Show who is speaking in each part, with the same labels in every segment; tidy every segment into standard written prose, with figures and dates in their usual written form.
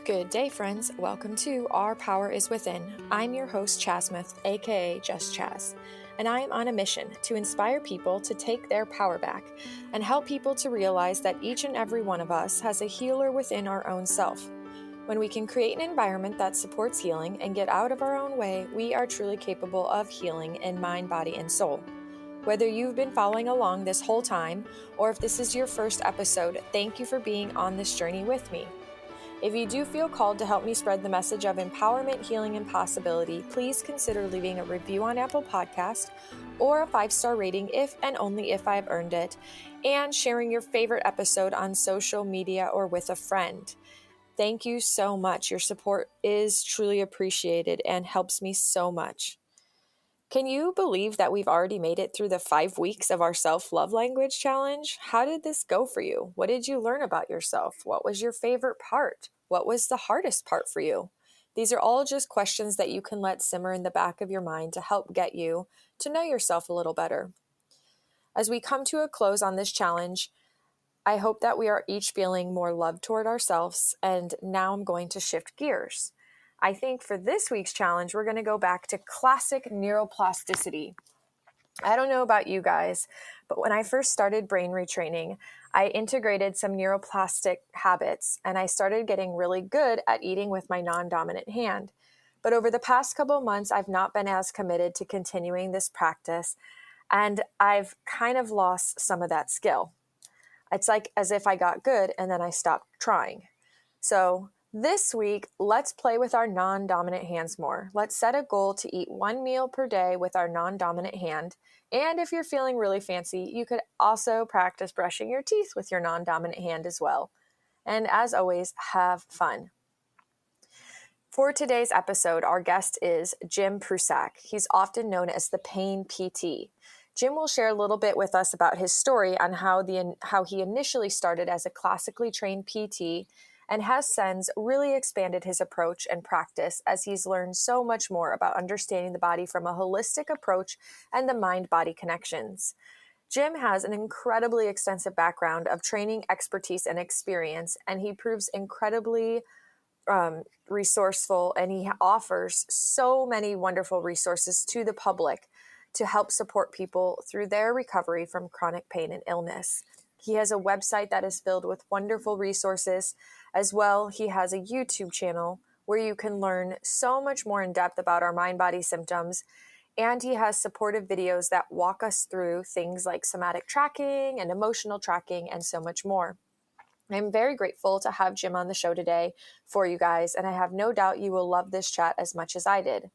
Speaker 1: Good day, friends. Welcome to Our Power is Within. I'm your host, HearthMath, aka Just Chaz, and I am on a mission to inspire people to take their power back and help people to realize that each and every one of us has a healer within our own self. When we can create an environment that supports healing and get out of our own way, we are truly capable of healing in mind, body, and soul. Whether you've been following along this whole time, or if this is your first episode, thank you for being on this journey with me. If you do feel called to help me spread the message of empowerment, healing, and possibility, please consider leaving a review on Apple Podcast or a 5-star rating if and only if I've earned it, and sharing your favorite episode on social media or with a friend. Thank you so much. Your support is truly appreciated and helps me so much. Can you believe that we've already made it through the 5 weeks of our self-love language challenge? How did this go for you? What did you learn about yourself? What was your favorite part? What was the hardest part for you? These are all just questions that you can let simmer in the back of your mind to help get you to know yourself a little better. As we come to a close on this challenge, I hope that we are each feeling more love toward ourselves, and now I'm going to shift gears. I think for this week's challenge, we're going to go back to classic neuroplasticity. I don't know about you guys, but when I first started brain retraining, I integrated some neuroplastic habits and I started getting really good at eating with my non-dominant hand. But over the past couple of months, I've not been as committed to continuing this practice, and I've kind of lost some of that skill. It's like as if I got good and then I stopped trying. So this week, let's play with our non-dominant hands more. Let's set a goal to eat 1 meal per day with our non-dominant hand. And if you're feeling really fancy, you could also practice brushing your teeth with your non-dominant hand as well. And as always, have fun. For today's episode, our guest is Jim Prussack. He's often known as the Pain PT. Jim will share a little bit with us about his story on how he initially started as a classically trained PT and has since really expanded his approach and practice as he's learned so much more about understanding the body from a holistic approach and the mind-body connections. Jim has an incredibly extensive background of training, expertise, and experience, and he proves incredibly resourceful, and he offers so many wonderful resources to the public to help support people through their recovery from chronic pain and illness. He has a website that is filled with wonderful resources. As well, he has a YouTube channel where you can learn so much more in depth about our mind-body symptoms. And he has supportive videos that walk us through things like somatic tracking and emotional tracking and so much more. I'm very grateful to have Jim on the show today for you guys, and I have no doubt you will love this chat as much as I did.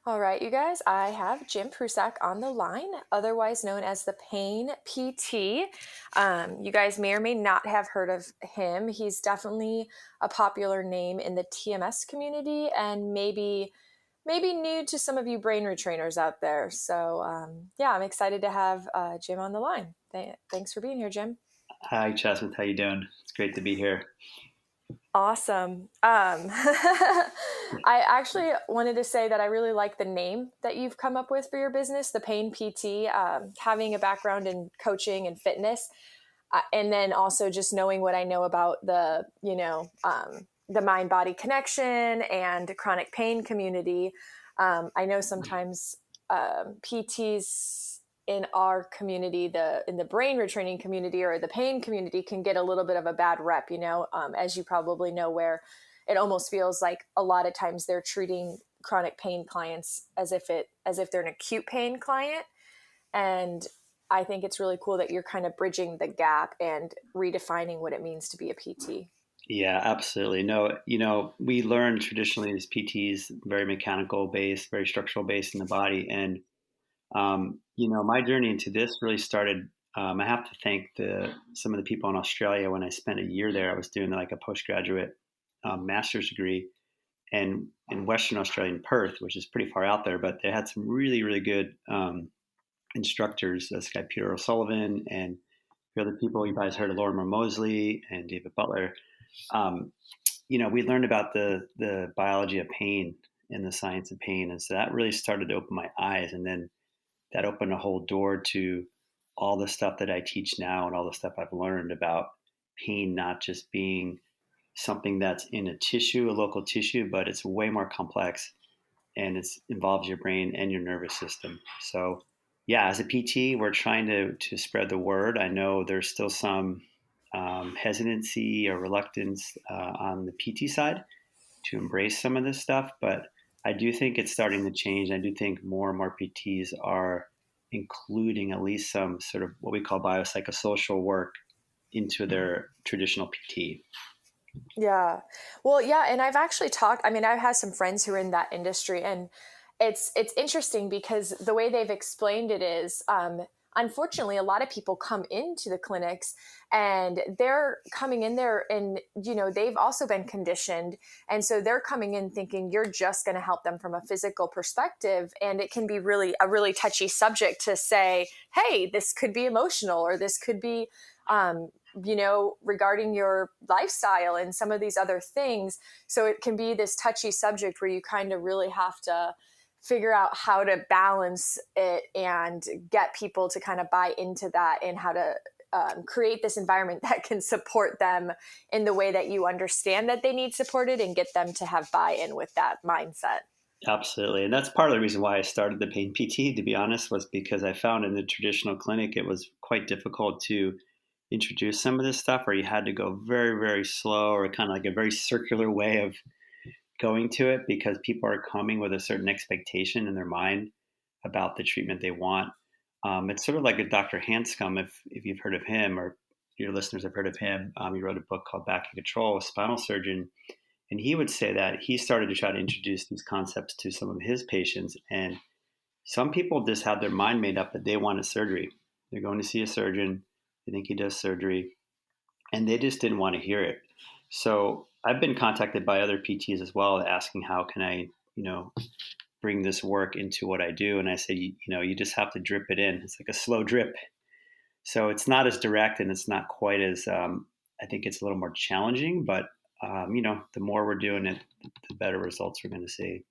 Speaker 1: All right, you guys, I have Jim Prussack on the line, otherwise known as the Pain PT. You guys may or may not have heard of him. He's definitely a popular name in the TMS community and maybe new to some of you brain retrainers out there. So yeah, I'm excited to have Jim on the line. Thanks for being here, Jim.
Speaker 2: Hi, Chasmith. How you doing? It's great to be here.
Speaker 1: Awesome. I actually wanted to say that I really like the name that you've come up with for your business, the Pain PT, having a background in coaching and fitness, and then also just knowing what I know about the mind-body connection and chronic pain community. I know sometimes PTs in our community, in the brain retraining community or the pain community, can get a little bit of a bad rep, as you probably know, where it almost feels like a lot of times they're treating chronic pain clients as if they're an acute pain client. And I think it's really cool that you're kind of bridging the gap and redefining what it means to be a PT.
Speaker 2: Yeah, absolutely. No, we learn traditionally as PTs, very mechanical based, very structural based in the body. And my journey into this really started. I have to thank some of the people in Australia. When I spent a year there, I was doing like a postgraduate master's degree, and in Western Australia, in Perth, which is pretty far out there, but they had some really, really good instructors. This guy Peter O'Sullivan and the other people. You guys heard of Lorimer Mosley and David Butler. We learned about the biology of pain and the science of pain, and so that really started to open my eyes, and then that opened a whole door to all the stuff that I teach now and all the stuff I've learned about pain not just being something that's in a tissue, a local tissue, but it's way more complex and it involves your brain and your nervous system. So, yeah, as a PT, we're trying to spread the word. I know there's still some hesitancy or reluctance on the PT side to embrace some of this stuff, but I do think it's starting to change. I do think more and more PTs are including at least some sort of what we call biopsychosocial work into their traditional PT.
Speaker 1: Yeah. Well, yeah, and I've actually talked, I mean, I've had some friends who are in that industry, and it's interesting because the way they've explained it is unfortunately a lot of people come into the clinics and they're coming in there and they've also been conditioned, and so they're coming in thinking you're just going to help them from a physical perspective, and it can be really a really touchy subject to say, hey, this could be emotional, or this could be regarding your lifestyle and some of these other things. So it can be this touchy subject where you kind of really have to figure out how to balance it and get people to kind of buy into that, and how to create this environment that can support them in the way that you understand that they need supported, and get them to have buy-in with that mindset.
Speaker 2: Absolutely. And that's part of the reason why I started the pain PT, to be honest, was because I found in the traditional clinic it was quite difficult to introduce some of this stuff, where you had to go very, very slow, or kind of like a very circular way of going to it, because people are coming with a certain expectation in their mind about the treatment they want. It's sort of like a Dr. Hanscom, if you've heard of him, or your listeners have heard of him. He wrote a book called Back in Control, a spinal surgeon. And he would say that he started to try to introduce these concepts to some of his patients. And some people just have their mind made up that they want a surgery. They're going to see a surgeon. They think he does surgery, and they just didn't want to hear it. So I've been contacted by other PTs as well, asking how can I, bring this work into what I do. And I said, you just have to drip it in. It's like a slow drip. So it's not as direct, and it's not quite as, I think it's a little more challenging, but the more we're doing it, the better results we're going to see.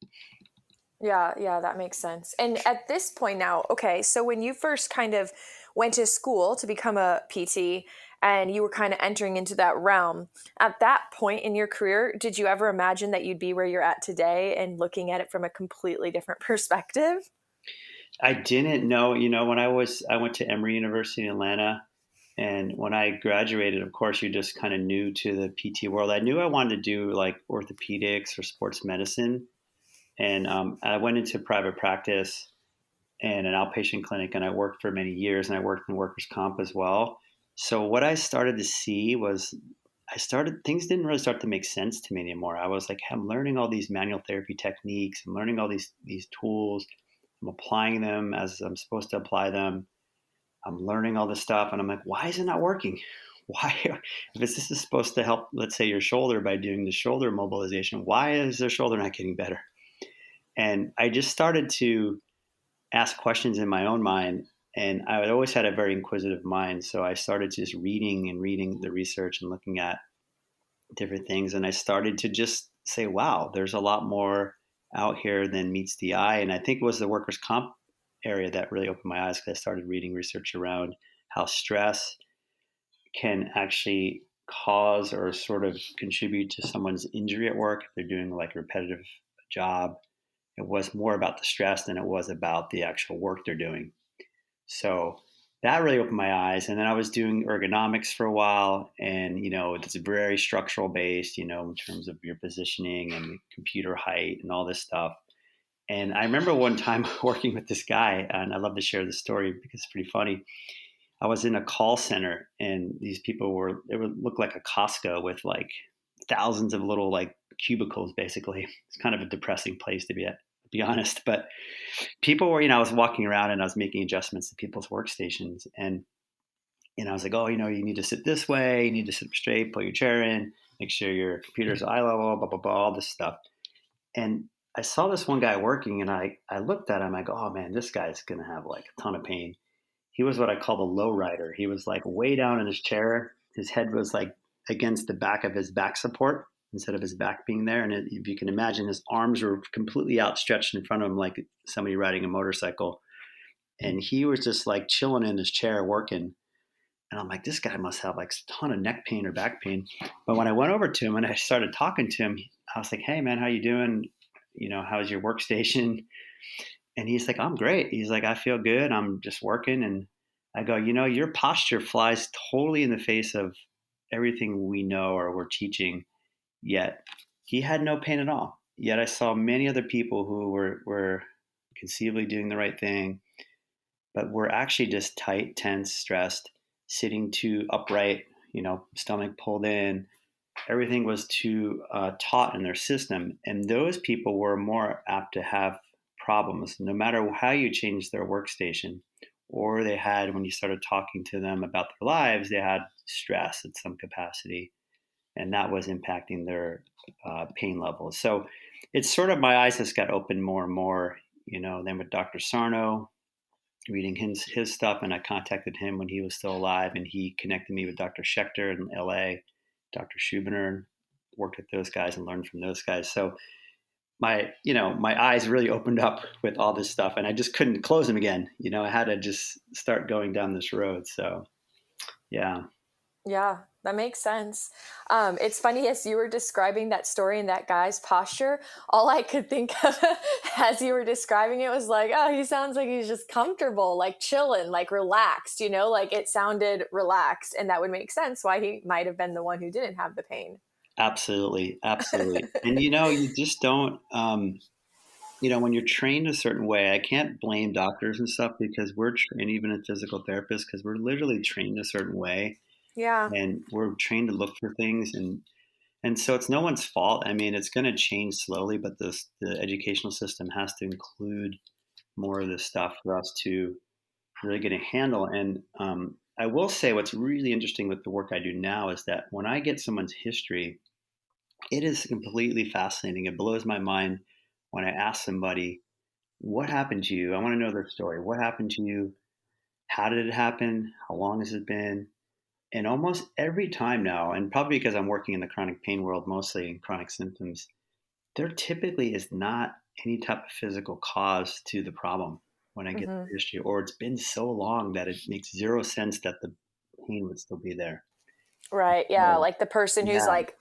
Speaker 1: Yeah, that makes sense. And at this point now, okay, so when you first kind of went to school to become a PT and you were kind of entering into that realm, at that point in your career, did you ever imagine that you'd be where you're at today and looking at it from a completely different perspective?
Speaker 2: I didn't know, when I went to Emory University in Atlanta, and when I graduated, of course, you just kind of new to the PT world. I knew I wanted to do like orthopedics or sports medicine. And I went into private practice and an outpatient clinic, and I worked for many years, and I worked in workers' comp as well. So what I started to see was things didn't really start to make sense to me anymore. I was like, I'm learning all these manual therapy techniques. I'm learning all these tools. I'm applying them as I'm supposed to apply them. I'm learning all this stuff, and I'm like, why is it not working? Why, if this is supposed to help, let's say, your shoulder by doing the shoulder mobilization, why is their shoulder not getting better? And I just started to ask questions in my own mind. And I always had a very inquisitive mind. So I started just reading the research and looking at different things. And I started to just say, wow, there's a lot more out here than meets the eye. And I think it was the workers' comp area that really opened my eyes, because I started reading research around how stress can actually cause or sort of contribute to someone's injury at work if they're doing like a repetitive job. It was more about the stress than it was about the actual work they're doing. So that really opened my eyes. And then I was doing ergonomics for a while, and it's very structural based, in terms of your positioning and computer height and all this stuff. And I remember one time working with this guy, and I love to share this story because it's pretty funny. I was in a call center, and these people it would look like a Costco with like thousands of little like cubicles, basically. It's kind of a depressing place to be honest. But people were, I was walking around and I was making adjustments to people's workstations. And I was like, oh, you need to sit this way. You need to sit straight, pull your chair in, make sure your computer's eye level, blah, blah, blah, all this stuff. And I saw this one guy working, and I looked at him. I go, oh man, this guy's going to have like a ton of pain. He was what I call the low rider. He was like way down in his chair. His head was like against the back of his back support instead of his back being there. And if you can imagine, his arms were completely outstretched in front of him like somebody riding a motorcycle. And he was just like chilling in his chair working. And I'm like, this guy must have like a ton of neck pain or back pain. But when I went over to him and I started talking to him, I was like, hey man, how you doing? How's your workstation? And he's like, I'm great. He's like, I feel good. I'm just working. And I go, your posture flies totally in the face of everything we know or we're teaching. Yet he had no pain at all. Yet I saw many other people who were conceivably doing the right thing, but were actually just tight, tense, stressed, sitting too upright, stomach pulled in. Everything was too taut in their system. And those people were more apt to have problems, no matter how you changed their workstation. Or they had, when you started talking to them about their lives, they had stress at some capacity. And that was impacting their pain levels. So it's sort of, my eyes just got opened more and more, then with Dr. Sarno, reading his stuff, and I contacted him when he was still alive, and he connected me with Dr. Schechter in LA, Dr. Schubiner, worked with those guys and learned from those guys. So my eyes really opened up with all this stuff, and I just couldn't close them again. I had to just start going down this road. So yeah.
Speaker 1: Yeah, that makes sense. It's funny, as you were describing that story and that guy's posture, all I could think of as you were describing it was like, oh, he sounds like he's just comfortable, like chilling, like relaxed, like it sounded relaxed. And that would make sense why he might have been the one who didn't have the pain.
Speaker 2: Absolutely. Absolutely. And, you just don't, when you're trained a certain way, I can't blame doctors and stuff, because we're trained, even as physical therapists, because we're literally trained a certain way.
Speaker 1: Yeah.
Speaker 2: And we're trained to look for things, and so it's no one's fault. I mean, it's going to change slowly, but the educational system has to include more of this stuff for us to really get a handle. And I will say, what's really interesting with the work I do now is that when I get someone's history, it is completely fascinating. It blows my mind when I ask somebody, what happened to you? I want to know their story. What happened to you? How did it happen? How long has it been? And almost every time now, and probably because I'm working in the chronic pain world, mostly in chronic symptoms, there typically is not any type of physical cause to the problem when I get the history, or it's been so long that it makes zero sense that the pain would still be there.
Speaker 1: Right. Yeah.
Speaker 2: So,
Speaker 1: Like the person who's
Speaker 2: yeah,
Speaker 1: like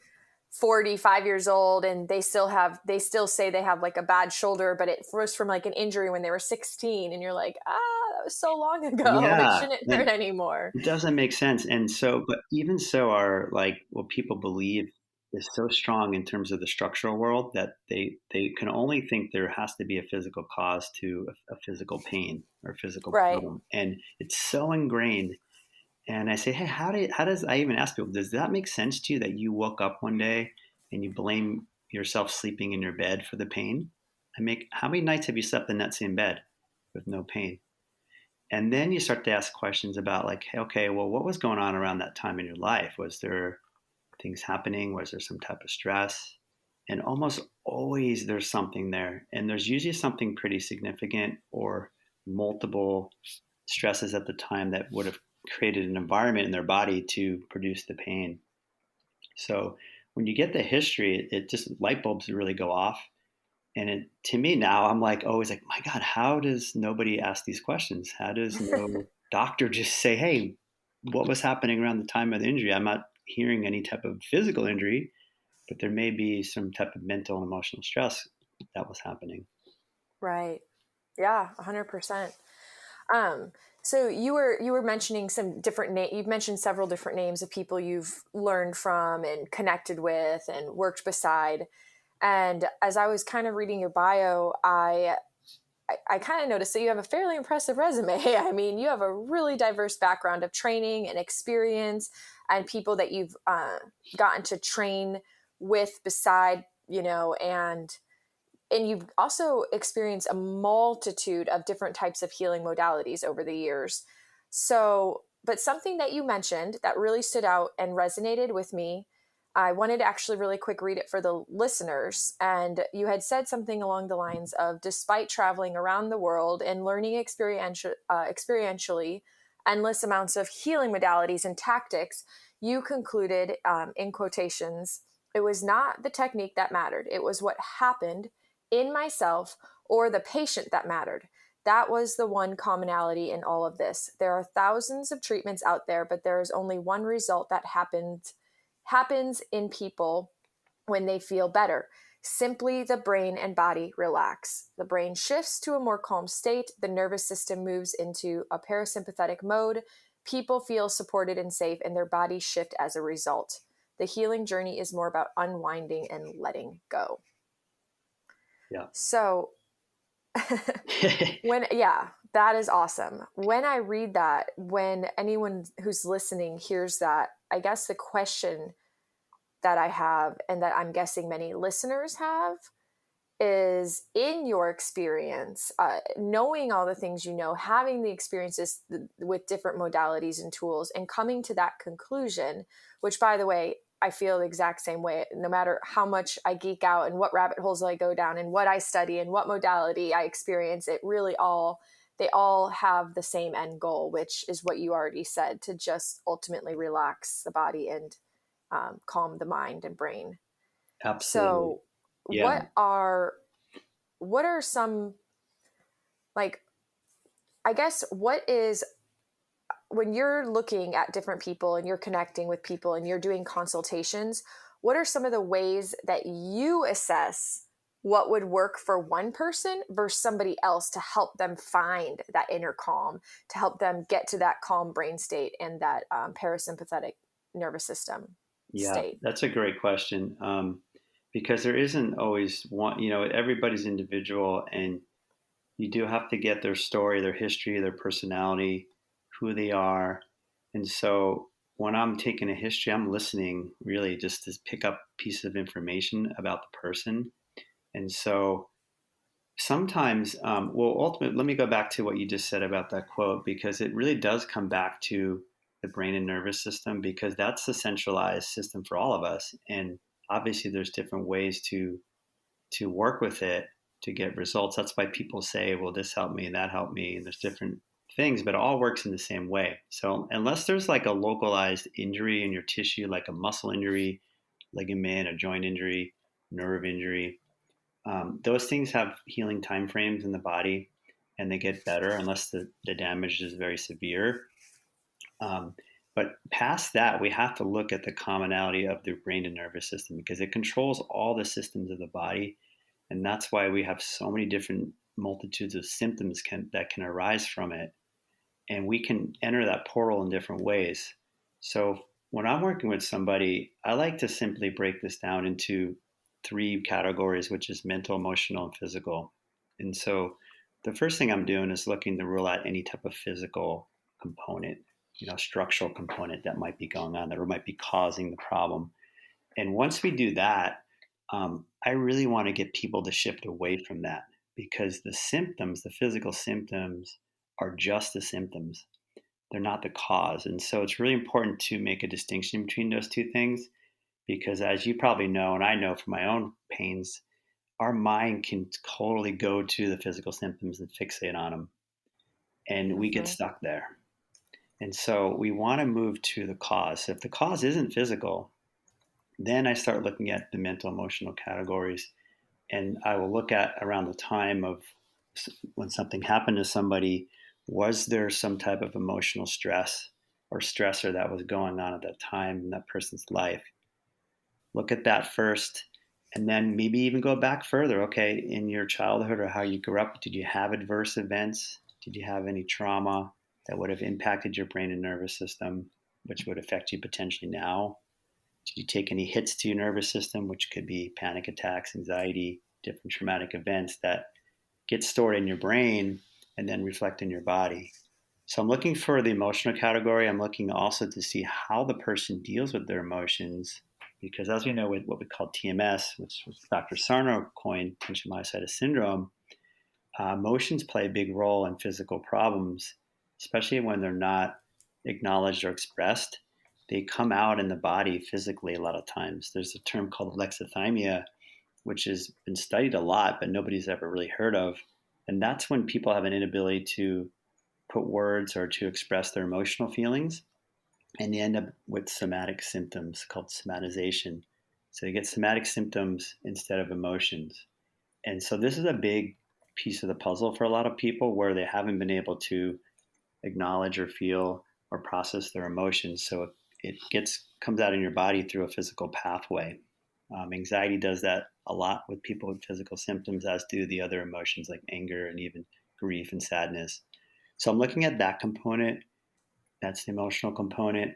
Speaker 1: 45 years old and they still say they have like a bad shoulder, but it was from like an injury when they were 16. And you're like, that was so long ago. It
Speaker 2: yeah,
Speaker 1: shouldn't hurt
Speaker 2: and
Speaker 1: anymore.
Speaker 2: it doesn't make sense. And so, but even so, our like what people believe is so strong in terms of the structural world that they can only think there has to be a physical cause to a physical pain or physical
Speaker 1: Right.
Speaker 2: problem, and it's so ingrained. And I say, hey, how does I even ask people? Does that make sense to you that you woke up one day and you blame yourself sleeping in your bed for the pain? How many nights have you slept in that same bed with no pain? And then you start to ask questions about like, hey, okay, well, what was going on around that time in your life? Was there things happening? Was there some type of stress? And almost always there's something there. And there's usually something pretty significant or multiple stresses at the time that would have created an environment in their body to produce the pain. So when you get the history, it just light bulbs really go off. And to me now, I'm like always like, my God, how does nobody ask these questions? How does no doctor just say, hey, what was happening around the time of the injury? I'm not hearing any type of physical injury, but there may be some type of mental and emotional stress that was happening.
Speaker 1: Right. Yeah, 100%. So you were mentioning some different you've mentioned several different names of people you've learned from and connected with and worked beside. And as I was kind of reading your bio, I kind of noticed that you have a fairly impressive resume. I mean, you have a really diverse background of training and experience and people that you've gotten to train with beside, and you've also experienced a multitude of different types of healing modalities over the years. So, but something that you mentioned that really stood out and resonated with me, I wanted to actually really quick read it for the listeners. And you had said something along the lines of, despite traveling around the world and learning experientially endless amounts of healing modalities and tactics, you concluded, in quotations, it was not the technique that mattered. It was what happened in myself or the patient that mattered. That was the one commonality in all of this. There are thousands of treatments out there, but there is only one result that happens in people when they feel better. Simply the brain and body relax. The brain shifts to a more calm state. The nervous system moves into a parasympathetic mode. People feel supported and safe, and their bodies shift as a result. The healing journey is more about unwinding and letting go.
Speaker 2: Yeah.
Speaker 1: So that is awesome. When I read that, when anyone who's listening hears that, I guess the question that I have, and that I'm guessing many listeners have, is, in your experience, knowing all the things you know, having the experiences with different modalities and tools, and coming to that conclusion, which, by the way, I feel the exact same way, no matter how much I geek out and what rabbit holes I go down and what I study and what modality I experience, they all have the same end goal, which is what you already said, to just ultimately relax the body and calm the mind and brain.
Speaker 2: Absolutely.
Speaker 1: So what are some, like, I guess, what is, when you're looking at different people and you're connecting with people and you're doing consultations, what are some of the ways that you assess what would work for one person versus somebody else to help them find that inner calm, to help them get to that calm brain state and that parasympathetic nervous system state?
Speaker 2: That's a great question. Because there isn't always one, everybody's individual, and you do have to get their story, their history, their personality, who they are. And so when I'm taking a history, I'm listening really just to pick up pieces of information about the person. And so sometimes, ultimately, let me go back to what you just said about that quote, because it really does come back to the brain and nervous system, because that's the centralized system for all of us. And obviously there's different ways to work with it to get results. That's why people say, well, this helped me and that helped me, and there's different things, but it all works in the same way. So unless there's like a localized injury in your tissue, like a muscle injury, ligament, a joint injury, nerve injury, those things have healing time frames in the body, and they get better unless the damage is very severe. But past that, we have to look at the commonality of the brain and nervous system, because it controls all the systems of the body. And that's why we have so many different multitudes of symptoms that can arise from it. And we can enter that portal in different ways. So when I'm working with somebody, I like to simply break this down into 3 categories, which is mental, emotional, and physical. And so the first thing I'm doing is looking to rule out any type of physical component, structural component that might be going on, that or might be causing the problem. And once we do that, I really want to get people to shift away from that, because the symptoms, the physical symptoms, are just the symptoms. They're not the cause. And so it's really important to make a distinction between those two things, because as you probably know, and I know from my own pains, our mind can totally go to the physical symptoms and fixate on them. And we get stuck there. And so we want to move to the cause. If the cause isn't physical, then I start looking at the mental, emotional categories. And I will look at around the time of when something happened to somebody, was there some type of emotional stress or stressor that was going on at that time in that person's life? Look at that first, and then maybe even go back further. Okay, in your childhood or how you grew up, did you have adverse events? Did you have any trauma that would have impacted your brain and nervous system, which would affect you potentially now? Did you take any hits to your nervous system, which could be panic attacks, anxiety, different traumatic events that get stored in your brain and then reflect in your body? So I'm looking for the emotional category. I'm looking also to see how the person deals with their emotions, because as we know with what we call TMS, which Dr. Sarno coined, tension myositis syndrome, emotions play a big role in physical problems, especially when they're not acknowledged or expressed. They come out in the body physically a lot of times. There's a term called alexithymia, which has been studied a lot, but nobody's ever really heard of. And that's when people have an inability to put words or to express their emotional feelings, and they end up with somatic symptoms called somatization. So they get somatic symptoms instead of emotions. And so this is a big piece of the puzzle for a lot of people where they haven't been able to acknowledge or feel or process their emotions. So it comes out in your body through a physical pathway. Anxiety does that a lot with people with physical symptoms, as do the other emotions like anger and even grief and sadness. So I'm looking at that component. That's the emotional component.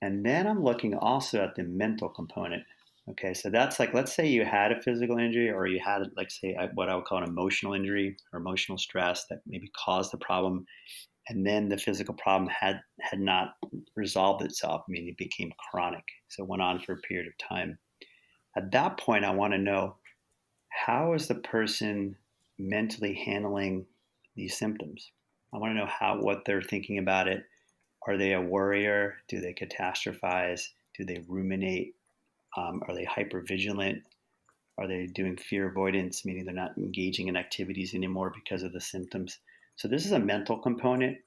Speaker 2: And then I'm looking also at the mental component. Okay, so that's like, let's say you had a physical injury, or you had, like, say, what I would call an emotional injury or emotional stress that maybe caused the problem, and then the physical problem had not resolved itself. I mean, it became chronic, so it went on for a period of time. At that point, I want to know, how is the person mentally handling these symptoms? I want to know what they're thinking about it. Are they a worrier? Do they catastrophize? Do they ruminate? Are they hypervigilant? Are they doing fear avoidance, meaning they're not engaging in activities anymore because of the symptoms? So this is a mental component.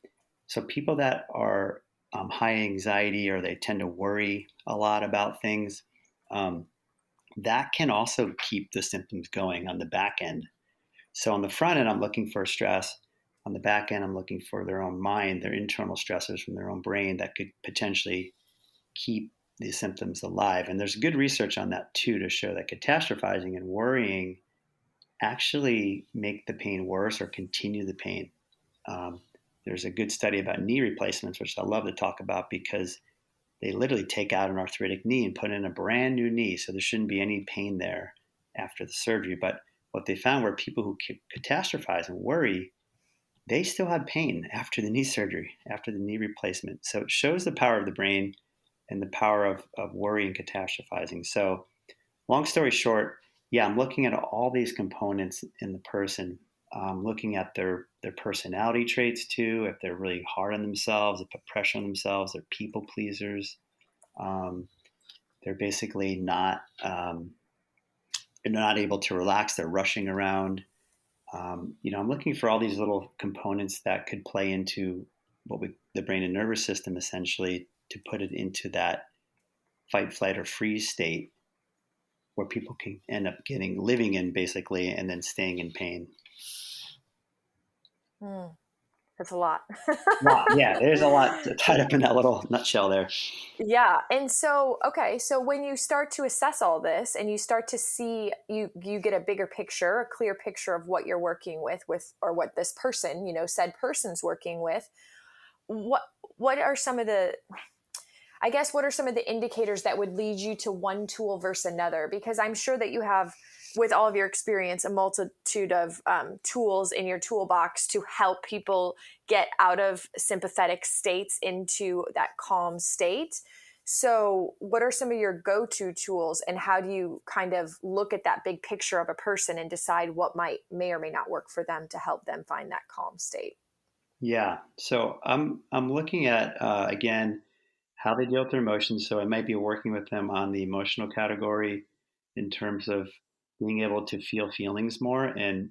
Speaker 2: So people that are high anxiety, or they tend to worry a lot about things, that can also keep the symptoms going on the back end. So on the front end, I'm looking for stress. On the back end, I'm looking for their own mind, their internal stressors from their own brain that could potentially keep these symptoms alive. And there's good research on that too, to show that catastrophizing and worrying actually make the pain worse or continue the pain. There's a good study about knee replacements, which I love to talk about, because they literally take out an arthritic knee and put in a brand new knee. So there shouldn't be any pain there after the surgery. But what they found were people who catastrophize and worry, they still had pain after the knee surgery, after the knee replacement. So it shows the power of the brain and the power of worry and catastrophizing. So long story short, yeah, I'm looking at all these components in the person. Looking at their personality traits too. If they're really hard on themselves, they put pressure on themselves, they're people pleasers. They're basically not able to relax. They're rushing around. I'm looking for all these little components that could play into the brain and nervous system, essentially, to put it into that fight, flight, or freeze state where people can end up living in, basically, and then staying in pain.
Speaker 1: That's a lot.
Speaker 2: Yeah, there's a lot tied up in that little nutshell there.
Speaker 1: Yeah. And so, okay, so when you start to assess all this and you start to see, you get a bigger picture, a clear picture of what you're working with, or what this person, said person's working with, what are some of the, I guess, what are some of the indicators that would lead you to one tool versus another? Because I'm sure that you have, with all of your experience, a multitude of tools in your toolbox to help people get out of sympathetic states into that calm state. So what are some of your go-to tools, and how do you kind of look at that big picture of a person and decide what may or may not work for them to help them find that calm state?
Speaker 2: Yeah. So I'm looking at, again, how they deal with their emotions. So I might be working with them on the emotional category in terms of being able to feel feelings more and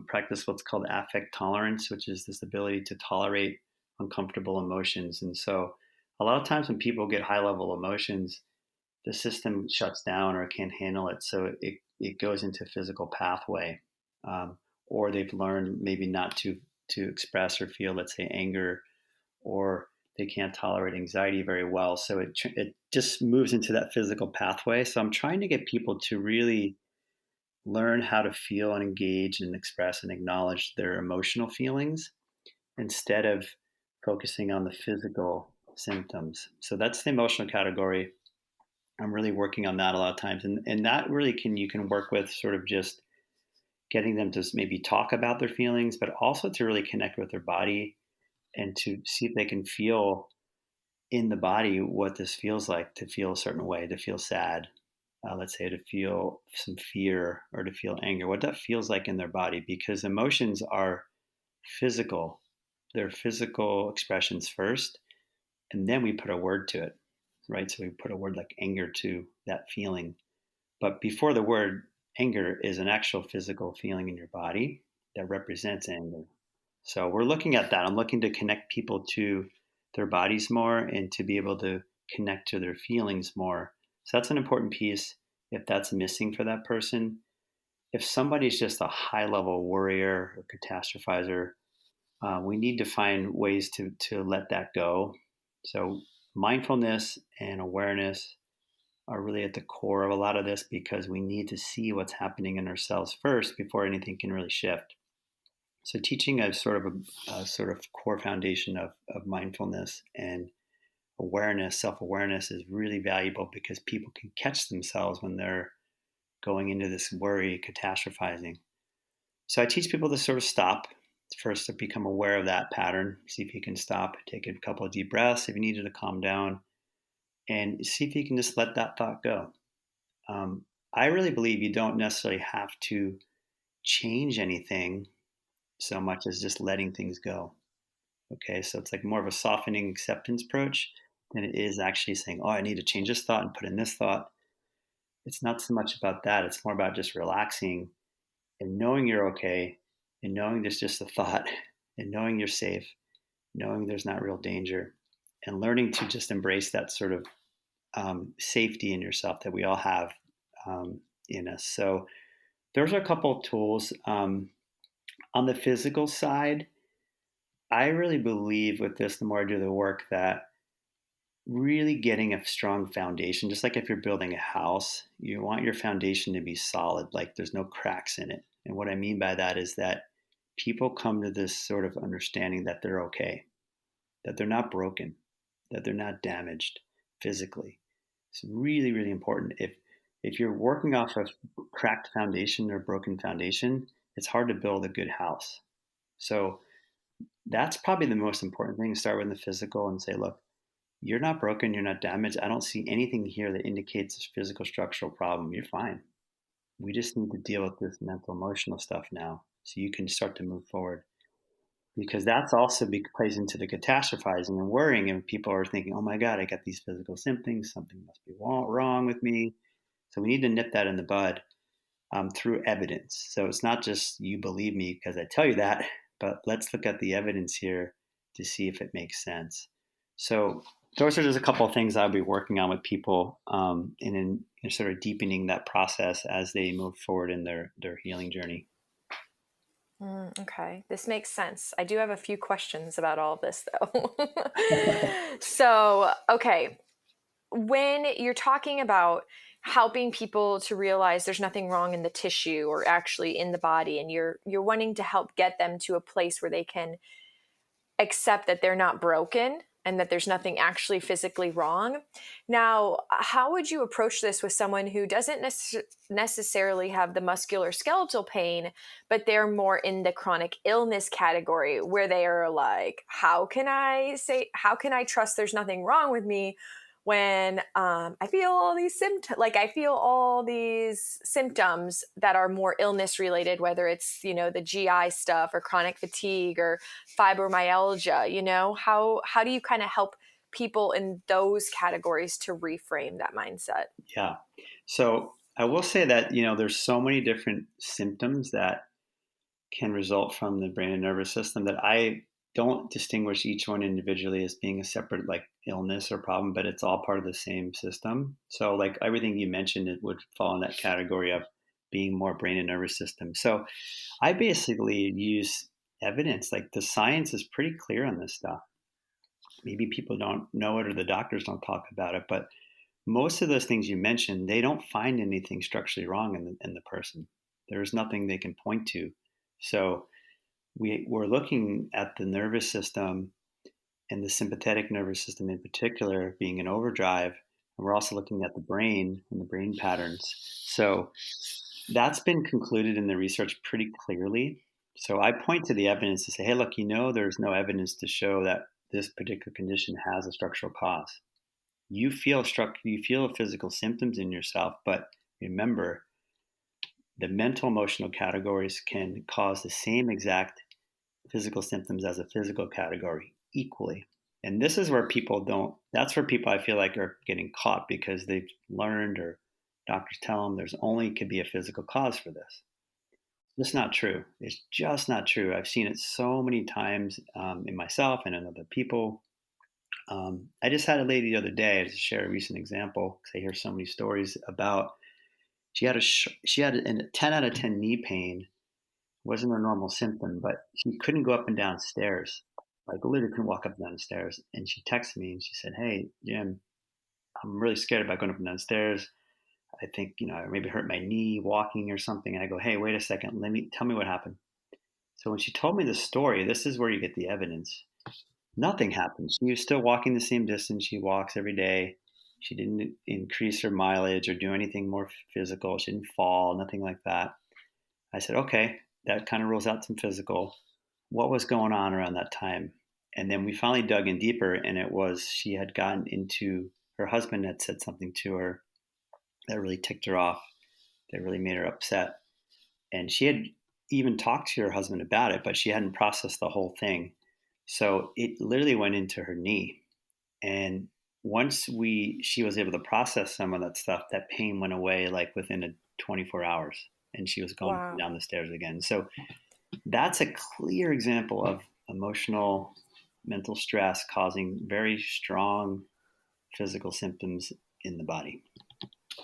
Speaker 2: practice what's called affect tolerance, which is this ability to tolerate uncomfortable emotions. And so a lot of times when people get high level emotions, the system shuts down or can't handle it. So it goes into physical pathway, or they've learned maybe not to express or feel, let's say, anger, or they can't tolerate anxiety very well. So it just moves into that physical pathway. So I'm trying to get people to really learn how to feel and engage and express and acknowledge their emotional feelings instead of focusing on the physical symptoms. So that's the emotional category. I'm really working on that a lot of times. And that really you can work with sort of just getting them to maybe talk about their feelings, but also to really connect with their body and to see if they can feel in the body what this feels like to feel a certain way, to feel sad, let's say, to feel some fear or to feel anger, what that feels like in their body, because emotions are physical. They're physical expressions first, and then we put a word to it, right? So we put a word like anger to that feeling. But before the word, anger is an actual physical feeling in your body that represents anger. So we're looking at that. I'm looking to connect people to their bodies more and to be able to connect to their feelings more. So that's an important piece if that's missing for that person. if somebody's just a high level worrier or catastrophizer, we need to find ways to let that go. So mindfulness and awareness are really at the core of a lot of this because we need to see what's happening in ourselves first before anything can really shift. So teaching a sort of core foundation of mindfulness and awareness, self-awareness is really valuable because people can catch themselves when they're going into this worry, catastrophizing. So I teach people to sort of stop first, to become aware of that pattern, see if you can stop, take a couple of deep breaths if you needed to calm down, and see if you can just let that thought go. I really believe you don't necessarily have to change anything so much as just letting things go. Okay, so it's like more of a softening acceptance approach than it is actually saying, oh, I need to change this thought and put in this thought. It's not so much about that. It's more about just relaxing and knowing you're okay and knowing there's just a thought and knowing you're safe, knowing there's not real danger, and learning to just embrace that sort of safety in yourself that we all have in us. So those are a couple of tools. On the physical side, I really believe with this, the more I do the work, that really getting a strong foundation, just like if you're building a house, you want your foundation to be solid, like there's no cracks in it. And what I mean by that is that people come to this sort of understanding that they're okay, that they're not broken, that they're not damaged physically. It's really, really important. If you're working off of cracked foundation or broken foundation, it's hard to build a good house. So that's probably the most important thing. Start with the physical and say, look, you're not broken, you're not damaged. I don't see anything here that indicates a physical structural problem. You're fine. We just need to deal with this mental emotional stuff now so you can start to move forward. Because that's also plays into the catastrophizing and worrying, and people are thinking, oh my God, I got these physical symptoms, something must be wrong with me. So we need to nip that in the bud through evidence. So it's not just you believe me because I tell you that, but let's look at the evidence here to see if it makes sense. So those are just a couple of things I'll be working on with people and in sort of deepening that process as they move forward in their healing journey.
Speaker 1: Okay, this makes sense. I do have a few questions about all of this, though. So, okay, when you're talking about helping people to realize there's nothing wrong in the tissue or actually in the body, and you're wanting to help get them to a place where they can accept that they're not broken and that there's nothing actually physically wrong. Now, how would you approach this with someone who doesn't necessarily have the musculoskeletal pain, but they're more in the chronic illness category where they are like, how can I trust there's nothing wrong with me when I feel all these symptoms that are more illness related, whether it's, the GI stuff or chronic fatigue or fibromyalgia, how do you kind of help people in those categories to reframe that mindset?
Speaker 2: Yeah. So I will say that, there's so many different symptoms that can result from the brain and nervous system that I don't distinguish each one individually as being a separate like illness or problem, but it's all part of the same system. So like everything you mentioned, it would fall in that category of being more brain and nervous system. So I basically use evidence. Like the science is pretty clear on this stuff. Maybe people don't know it or the doctors don't talk about it, but most of those things you mentioned, they don't find anything structurally wrong in the person. There's nothing they can point to. So we're looking at the nervous system and the sympathetic nervous system in particular being in overdrive. And we're also looking at the brain and the brain patterns. So that's been concluded in the research pretty clearly. So I point to the evidence to say, hey, look, there's no evidence to show that this particular condition has a structural cause. You feel physical symptoms in yourself, but remember, the mental emotional categories can cause the same exact physical symptoms as a physical category equally. And this is where that's where people I feel like are getting caught because they've learned or doctors tell them there's only could be a physical cause for this. It's not true. It's just not true. I've seen it so many times in myself and in other people. I just had a lady the other day to share a recent example because I hear so many stories about She had a 10 out of 10 knee pain. Wasn't a normal symptom, but she couldn't go up and down stairs. Like literally couldn't walk up and down the stairs. And she texted me and she said, "Hey, Jim, I'm really scared about going up and down stairs. I think, I maybe hurt my knee walking or something." And I go, "Hey, wait a second. Tell me what happened." So when she told me the story, this is where you get the evidence. Nothing happened. She was still walking the same distance she walks every day. She didn't increase her mileage or do anything more physical. She didn't fall, nothing like that. I said, okay, that kind of rules out some physical. What was going on around that time? And then we finally dug in deeper, and it was she had gotten into, her husband had said something to her that really ticked her off, that really made her upset. And she had even talked to her husband about it, but she hadn't processed the whole thing. So it literally went into her knee. And once she was able to process some of that stuff, that pain went away like within 24 hours, and she was going
Speaker 1: Wow.
Speaker 2: down the stairs again. So that's a clear example of emotional, mental stress causing very strong physical symptoms in the body.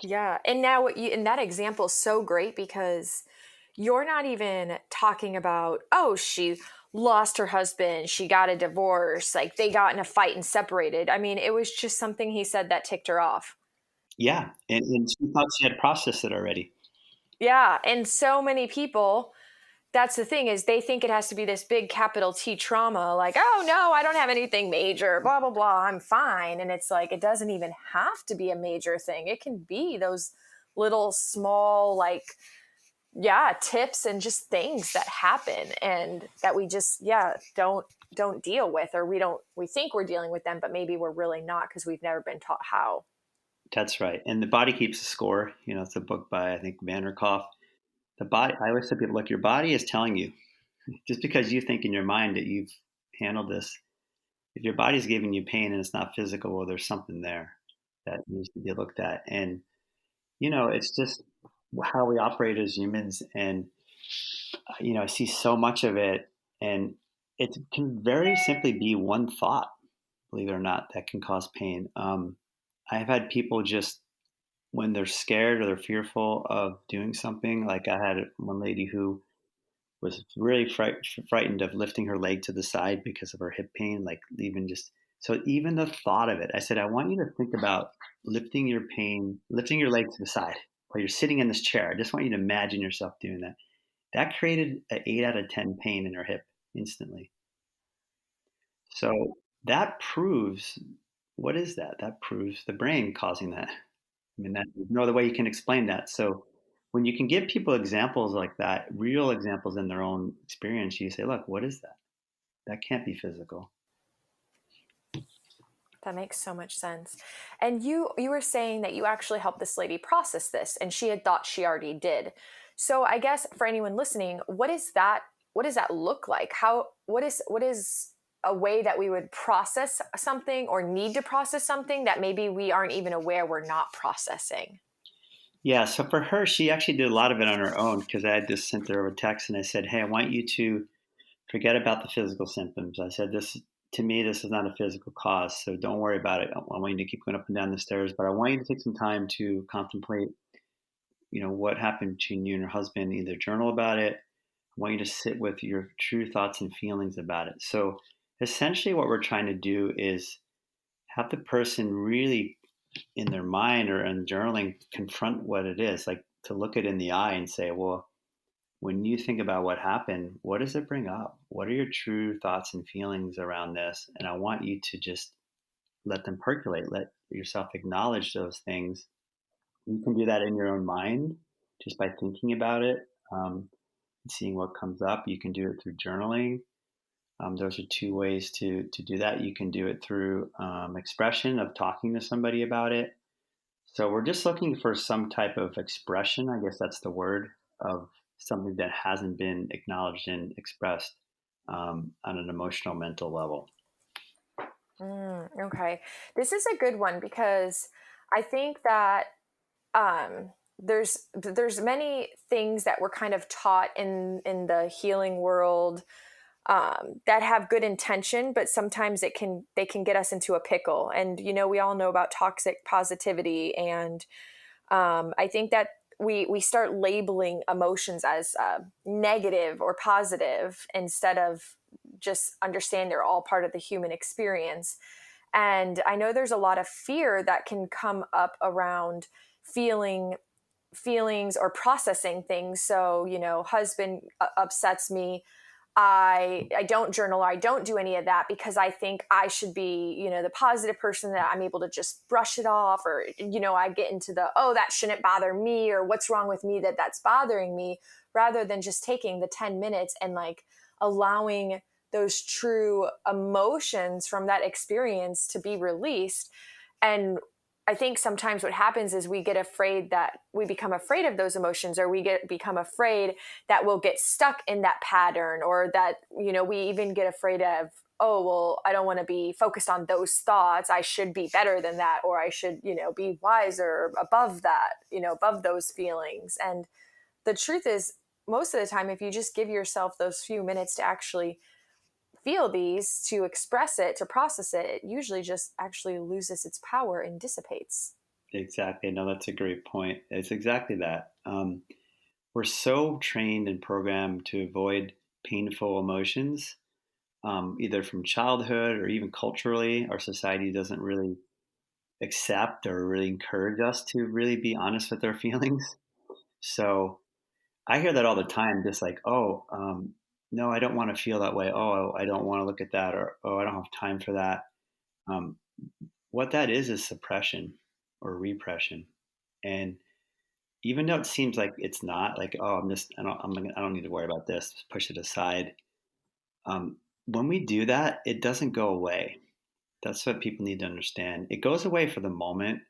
Speaker 1: Yeah. And now and that example is so great because you're not even talking about, oh, she lost her husband, she got a divorce, like they got in a fight and separated. I mean, it was just something he said that ticked her off.
Speaker 2: Yeah. And she thought she had processed it already.
Speaker 1: Yeah. And so many people, that's the thing, is they think it has to be this big capital T trauma, like, oh no, I don't have anything major, blah, blah, blah, I'm fine. And it's like, it doesn't even have to be a major thing. It can be those little small, like, yeah, tips and just things that happen and that we just, don't deal with, or we think we're dealing with them, but maybe we're really not because we've never been taught how.
Speaker 2: That's right. And the body keeps a score. It's a book by, I think, Vanderkopf. The body, I always tell people, look, your body is telling you, just because you think in your mind that you've handled this, if your body's giving you pain and it's not physical, well, there's something there that needs to be looked at. And, it's just how we operate as humans. And, I see so much of it, and it can very simply be one thought, believe it or not, that can cause pain. I've had people just, when they're scared or they're fearful of doing something, like I had one lady who was really frightened of lifting her leg to the side because of her hip pain, like even the thought of it, I said, I want you to think about lifting your leg to the side while you're sitting in this chair. I just want you to imagine yourself doing that. That created an 8 out of 10 pain in her hip instantly. So that proves, what is that? That proves the brain causing that. I mean, there's no other way you can explain that. So when you can give people examples like that, real examples in their own experience, you say, look, what is that? That can't be physical.
Speaker 1: That makes so much sense. And you were saying that you actually helped this lady process this, and she had thought she already did. So I guess for anyone listening, what does that look like? What is a way that we would process something or need to process something that maybe we aren't even aware we're not processing?
Speaker 2: Yeah. So for her, she actually did a lot of it on her own, because I had just sent her a text and I said, hey, I want you to forget about the physical symptoms. I said, to me, this is not a physical cause, so don't worry about it. I want you to keep going up and down the stairs, but I want you to take some time to contemplate, what happened between you and your husband. Either journal about it. I want you to sit with your true thoughts and feelings about it. So essentially what we're trying to do is have the person really in their mind or in journaling confront what it is, like to look it in the eye and say, well, when you think about what happened, what does it bring up? What are your true thoughts and feelings around this? And I want you to just let them percolate, let yourself acknowledge those things. You can do that in your own mind just by thinking about it, seeing what comes up. You can do it through journaling. Those are two ways to do that. You can do it through expression of talking to somebody about it. So we're just looking for some type of expression, I guess that's the word, of something that hasn't been acknowledged and expressed on an emotional, mental level.
Speaker 1: Okay. This is a good one because I think that there's many things that we're kind of taught in the healing world that have good intention, but sometimes they can get us into a pickle. And we all know about toxic positivity, and I think that we start labeling emotions as negative or positive instead of just understand they're all part of the human experience. And I know there's a lot of fear that can come up around feelings or processing things. So, husband upsets me. I don't journal, or I don't do any of that because I think I should be, the positive person, that I'm able to just brush it off, or, I get into oh, that shouldn't bother me, or what's wrong with me that's bothering me, rather than just taking the 10 minutes and like allowing those true emotions from that experience to be released. And I think sometimes what happens is we become afraid of those emotions, or become afraid that we'll get stuck in that pattern, or that, we even get afraid of, oh, well, I don't want to be focused on those thoughts. I should be better than that, or I should, be wiser above that, above those feelings. And the truth is, most of the time, if you just give yourself those few minutes to actually feel these, to express it, to process it, it usually just actually loses its power and dissipates.
Speaker 2: Exactly. No, that's a great point. It's exactly that. We're so trained and programmed to avoid painful emotions, either from childhood or even culturally. Our society doesn't really accept or really encourage us to really be honest with our feelings. So I hear that all the time, just like, oh, no, I don't want to feel that way. Oh, I don't want to look at that, or oh, I don't have time for that. Um, what that is suppression or repression. And even though it seems like it's not, like, oh, I don't need to worry about this, just push it aside. When we do that, it doesn't go away. That's what people need to understand. It goes away for the moment,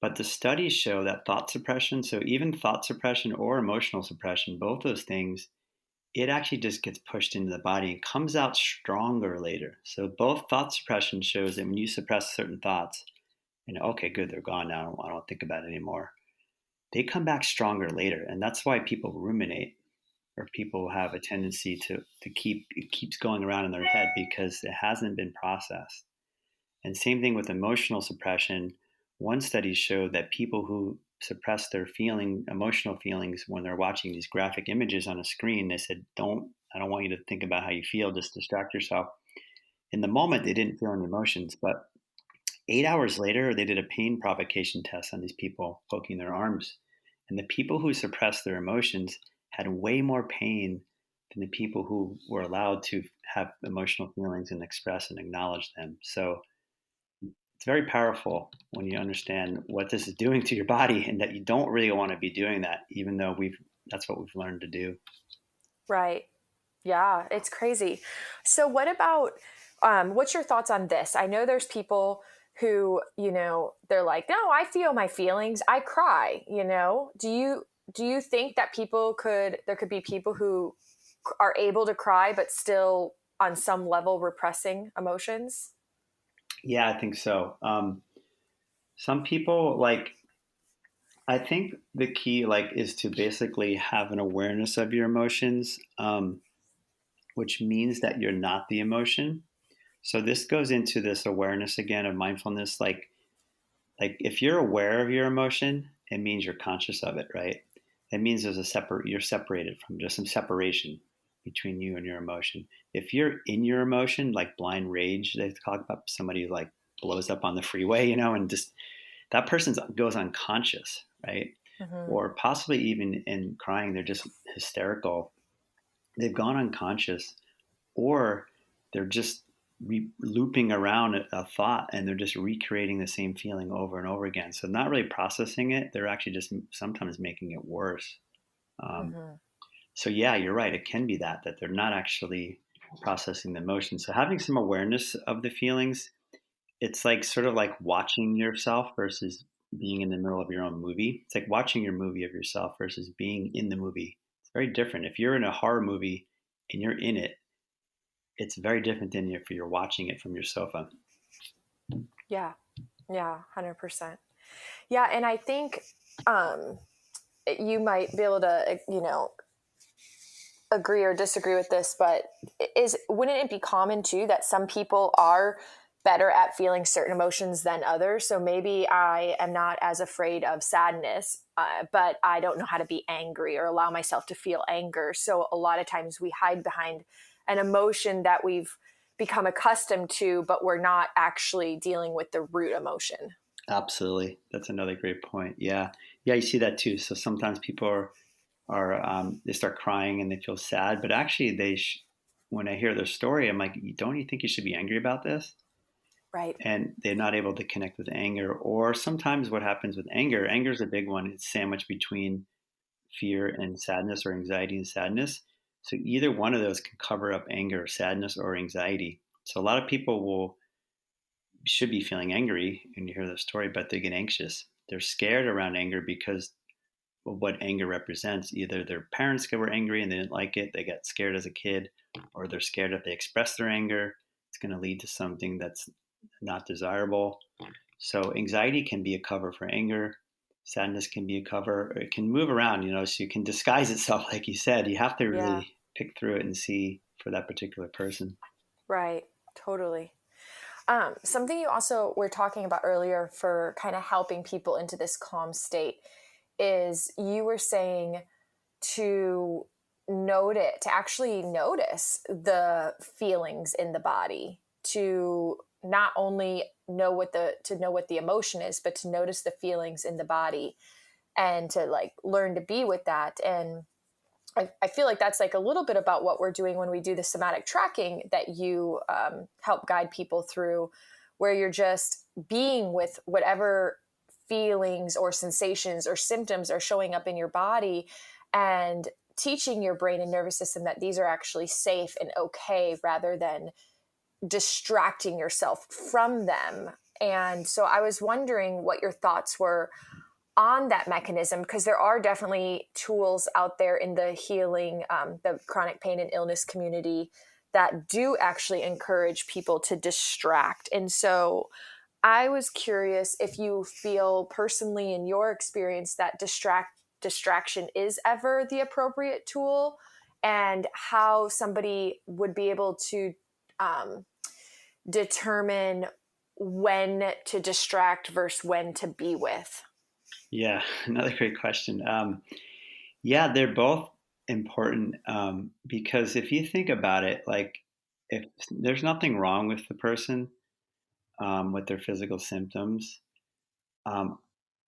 Speaker 2: but the studies show that thought suppression, so even thought suppression or emotional suppression, both those things, it actually just gets pushed into the body and comes out stronger later. So both thought suppression shows that when you suppress certain thoughts, okay, good, they're gone now. I don't think about it anymore. They come back stronger later, and that's why people ruminate, or people have a tendency to keep it keeps going around in their head because it hasn't been processed. And same thing with emotional suppression. One study showed that people who suppress their emotional feelings when they're watching these graphic images on a screen, they said, I don't want you to think about how you feel, just distract yourself. In the moment, they didn't feel any emotions, but 8 hours later, they did a pain provocation test on these people poking their arms. And the people who suppressed their emotions had way more pain than the people who were allowed to have emotional feelings and express and acknowledge them. So it's very powerful when you understand what this is doing to your body, and that you don't really want to be doing that, even though that's what we've learned to do.
Speaker 1: Right. Yeah, it's crazy. So what about, what's your thoughts on this? I know there's people who, they're like, no, I feel my feelings. I cry, do you think that there could be people who are able to cry, but still on some level repressing emotions?
Speaker 2: Yeah, I think so. Some people, like, I think the key, like, is to basically have an awareness of your emotions, which means that you're not the emotion. So this goes into this awareness again of mindfulness. Like if you're aware of your emotion, it means you're conscious of it, right? It means you're separated from, just some separation between you and your emotion. If you're in your emotion, like blind rage, they talk about somebody who like blows up on the freeway, and just that person goes unconscious, right?
Speaker 1: Mm-hmm.
Speaker 2: Or possibly even in crying, they're just hysterical. They've gone unconscious, or they're just looping around a thought, and they're just recreating the same feeling over and over again. So not really processing it. They're actually just sometimes making it worse. Um,
Speaker 1: Mm-hmm.
Speaker 2: so yeah, you're right. It can be that they're not actually processing the emotion. So having some awareness of the feelings, it's like sort of like watching yourself versus being in the middle of your own movie. It's like watching your movie of yourself versus being in the movie. It's very different. If you're in a horror movie and you're in it, it's very different than if you're watching it from your sofa.
Speaker 1: Yeah. Yeah. 100%. Yeah. And I think, um, you might be able to, agree or disagree with this, but wouldn't it be common too that some people are better at feeling certain emotions than others. So maybe I am not as afraid of sadness, but I don't know how to be angry or allow myself to feel anger. So a lot of times we hide behind an emotion that we've become accustomed to, but we're not actually dealing with the root emotion.
Speaker 2: Absolutely. That's another great point. Yeah. Yeah, you see that too. So sometimes people they start crying and they feel sad, but actually when I hear their story, I'm like, don't you think you should be angry about this?
Speaker 1: Right.
Speaker 2: And they're not able to connect with anger. Or sometimes what happens with anger is a big one. It's sandwiched between fear and sadness, or anxiety and sadness. So either one of those can cover up anger, sadness, or anxiety. So a lot of people should be feeling angry when you hear the story, but they get anxious. They're scared around anger because of what anger represents. Either their parents were angry and they didn't like it, they got scared as a kid, or they're scared if they express their anger, it's going to lead to something that's not desirable. So anxiety can be a cover for anger. Sadness can be a cover. It can move around, so you can disguise itself, like you said. You have to
Speaker 1: Yeah.
Speaker 2: really pick through it and see for that particular person.
Speaker 1: Right. Totally. Something you also were talking about earlier for kind of helping people into this calm state is you were saying to to actually notice the feelings in the body, to not only know what the emotion is, but to notice the feelings in the body and to like learn to be with that. And I feel like that's like a little bit about what we're doing when we do the somatic tracking that you help guide people through, where you're just being with whatever feelings or sensations or symptoms are showing up in your body and teaching your brain and nervous system that these are actually safe and okay rather than distracting yourself from them. And so I was wondering what your thoughts were on that mechanism, because there are definitely tools out there in the healing, the chronic pain and illness community that do actually encourage people to distract. And so I was curious if you feel personally in your experience that distraction is ever the appropriate tool, and how somebody would be able to um, determine when to distract versus when to be with.
Speaker 2: Yeah, another great question. Yeah, they're both important because if you think about it, like if there's nothing wrong with the person with their physical symptoms, um,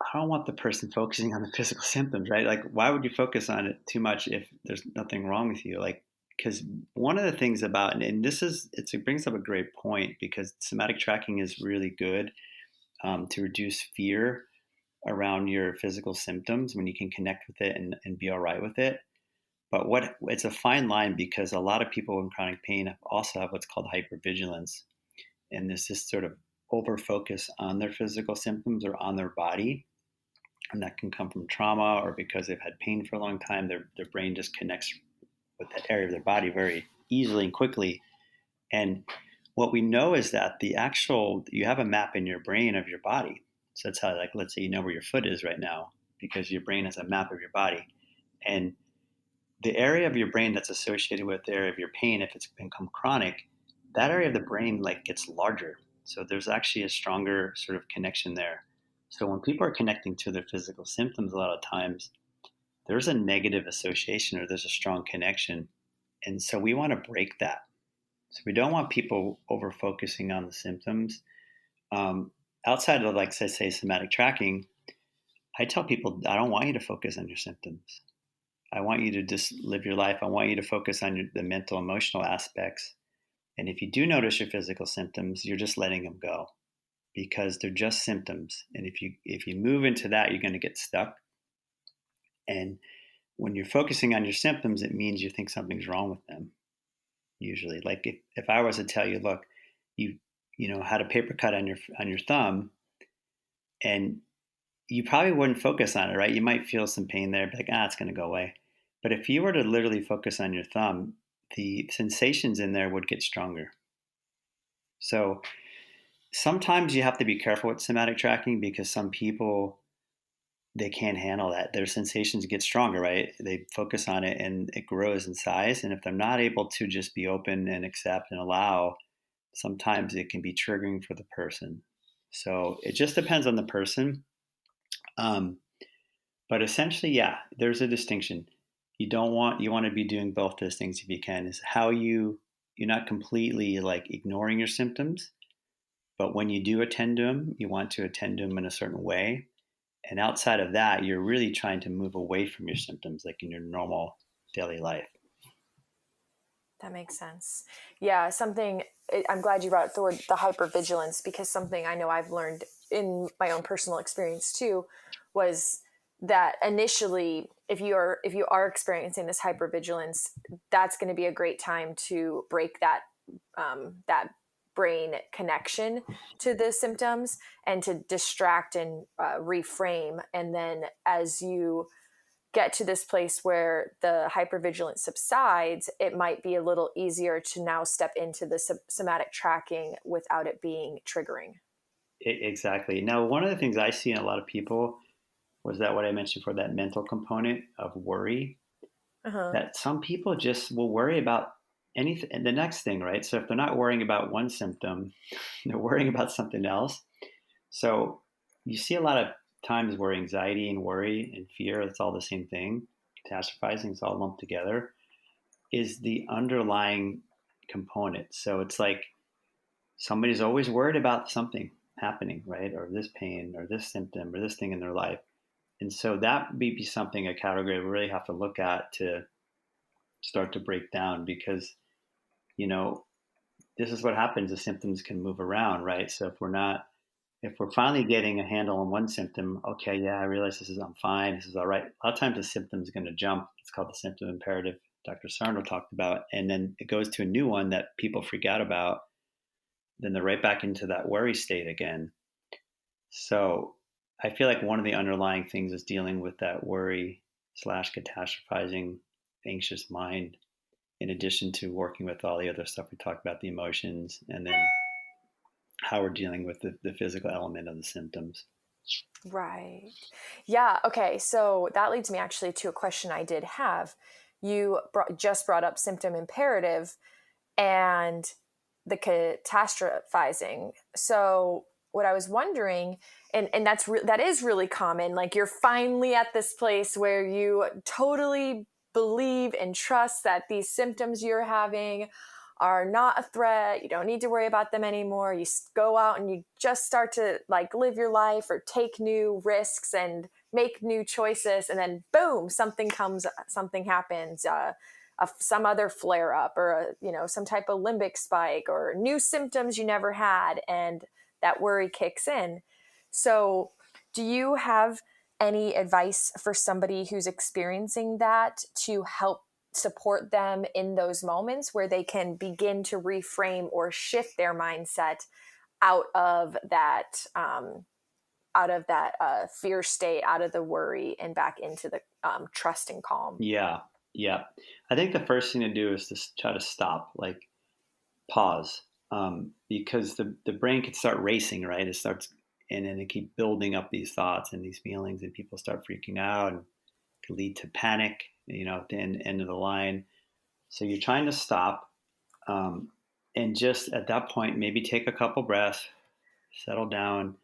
Speaker 2: I don't want the person focusing on the physical symptoms, right? Like, why would you focus on it too much if there's nothing wrong with you? Like, because one of the things about, and it brings up a great point because somatic tracking is really good to reduce fear around your physical symptoms when you can connect with it and be all right with it. But it's a fine line because a lot of people in chronic pain also have what's called hypervigilance. And there's this sort of over focus on their physical symptoms or on their body. And that can come from trauma or because they've had pain for a long time. Their brain just connects with that area of their body very easily and quickly. And what we know is that you have a map in your brain of your body. So that's how, like, let's say you know where your foot is right now because your brain has a map of your body. And the area of your brain that's associated with the area of your pain, if it's become chronic, that area of the brain like gets larger. So there's actually a stronger sort of connection there. So when people are connecting to their physical symptoms, a lot of times there's a negative association or there's a strong connection. And so we want to break that. So we don't want people over focusing on the symptoms. Outside of, like, say somatic tracking, I tell people I don't want you to focus on your symptoms. I want you to just live your life. I want you to focus on the mental, emotional aspects. And if you do notice your physical symptoms, you're just letting them go because they're just symptoms. And if you move into that, you're going to get stuck. And when you're focusing on your symptoms, it means you think something's wrong with them. Usually, like if I was to tell you, look, you had a paper cut on your thumb, and you probably wouldn't focus on it, right? You might feel some pain there, be like, it's going to go away. But if you were to literally focus on your thumb, the sensations in there would get stronger. So sometimes you have to be careful with somatic tracking because some people, they can't handle that. Their sensations get stronger, right? They focus on it and it grows in size. And if they're not able to just be open and accept and allow sometimes it can be triggering for the person. So it just depends on the person. Um, but essentially, yeah, there's a distinction. You want to be doing both those things if you can. Is how you're not completely like ignoring your symptoms, but when you do attend to them, you want to attend to them in a certain way. And outside of that, you're really trying to move away from your symptoms, like in your normal daily life.
Speaker 1: That makes sense. Yeah, I'm glad you brought the hypervigilance, because something I know I've learned in my own personal experience too was that initially, if you are experiencing this hypervigilance, that's going to be a great time to break that brain connection to the symptoms and to distract and reframe. And then as you get to this place where the hypervigilance subsides, it might be a little easier to now step into the somatic tracking without it being triggering.
Speaker 2: Exactly. Now, one of the things I see in a lot of people was that what I mentioned for that mental component of worry,
Speaker 1: Uh-huh.
Speaker 2: that some people just will worry about anything and the next thing, right? So if they're not worrying about one symptom, they're worrying about something else. So you see a lot of times where anxiety and worry and fear, it's all the same thing. Catastrophizing is all lumped together, is the underlying component. So it's like somebody's always worried about something happening, right? Or this pain or this symptom or this thing in their life. And so that may be something, a category we really have to look at to start to break down, because, you know, this is what happens. The symptoms can move around, right? So if we're finally getting a handle on one symptom, okay, yeah, I realize I'm fine, this is all right. A lot of times the symptom is going to jump. It's called the symptom imperative. Dr. Sarno talked about, and then it goes to a new one that people freak out about. Then they're right back into that worry state again. So I feel like one of the underlying things is dealing with that worry slash catastrophizing, anxious mind, in addition to working with all the other stuff we talked about, the emotions, and then how we're dealing with the physical element of the symptoms.
Speaker 1: Right. Yeah. Okay. So that leads me actually to a question I did have. You just brought up symptom imperative and the catastrophizing. So what I was wondering, and that is really common. Like, you're finally at this place where you totally believe and trust that these symptoms you're having are not a threat. You don't need to worry about them anymore. You go out and you just start to like live your life or take new risks and make new choices. And then boom, something happens, some other flare up, or some type of limbic spike or new symptoms you never had. And that worry kicks in. So do you have any advice for somebody who's experiencing that to help support them in those moments where they can begin to reframe or shift their mindset out of that fear state, out of the worry, and back into the trust and calm?
Speaker 2: Yeah, yeah. I think the first thing to do is to try to stop, like pause, because the brain can start racing, right? It starts, and then it keep building up these thoughts and these feelings, and people start freaking out, and can lead to panic, at the end of the line. So you're trying to stop, and just at that point, maybe take a couple breaths, settle down,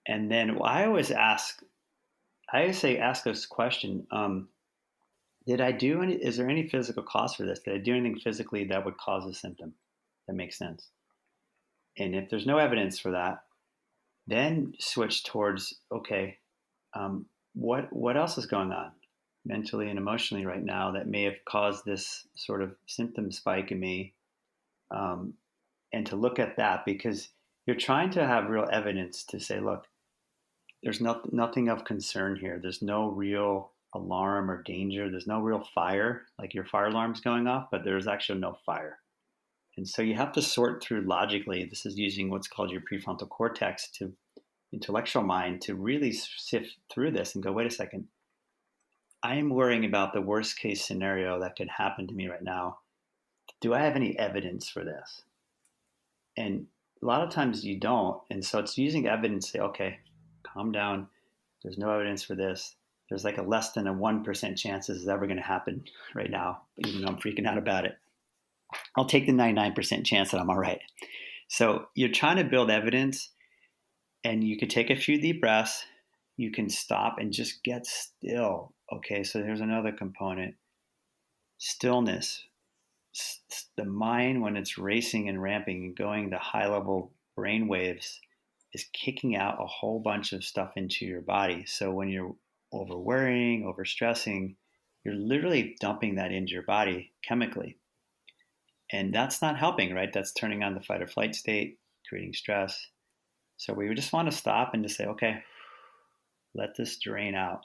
Speaker 2: and then I always say, ask this question: did I do any? Is there any physical cause for this? Did I do anything physically that would cause a symptom? That makes sense. And if there's no evidence for that, then switch towards, okay, what else is going on mentally and emotionally right now that may have caused this sort of symptom spike in me, and to look at that, because you're trying to have real evidence to say, look, there's nothing of concern here. There's no real alarm or danger. There's no real fire, like your fire alarm's going off, but there's actually no fire. And so you have to sort through logically. This is using what's called your prefrontal cortex to intellectual mind to really sift through this and go, wait a second, I am worrying about the worst case scenario that could happen to me right now. Do I have any evidence for this? And a lot of times you don't. And so it's using evidence to say, okay, calm down. There's no evidence for this. There's like a less than a 1% chance this is ever going to happen right now, even though I'm freaking out about it. I'll take the 99% chance that I'm all right. So you're trying to build evidence, and you could take a few deep breaths. You can stop and just get still. Okay, so there's another component: stillness. The mind, when it's racing and ramping and going to high level brain waves, is kicking out a whole bunch of stuff into your body. So when you're over worrying, over stressing, you're literally dumping that into your body chemically. And that's not helping, right? That's turning on the fight or flight state, creating stress. So we would just want to stop and just say, okay, let this drain out.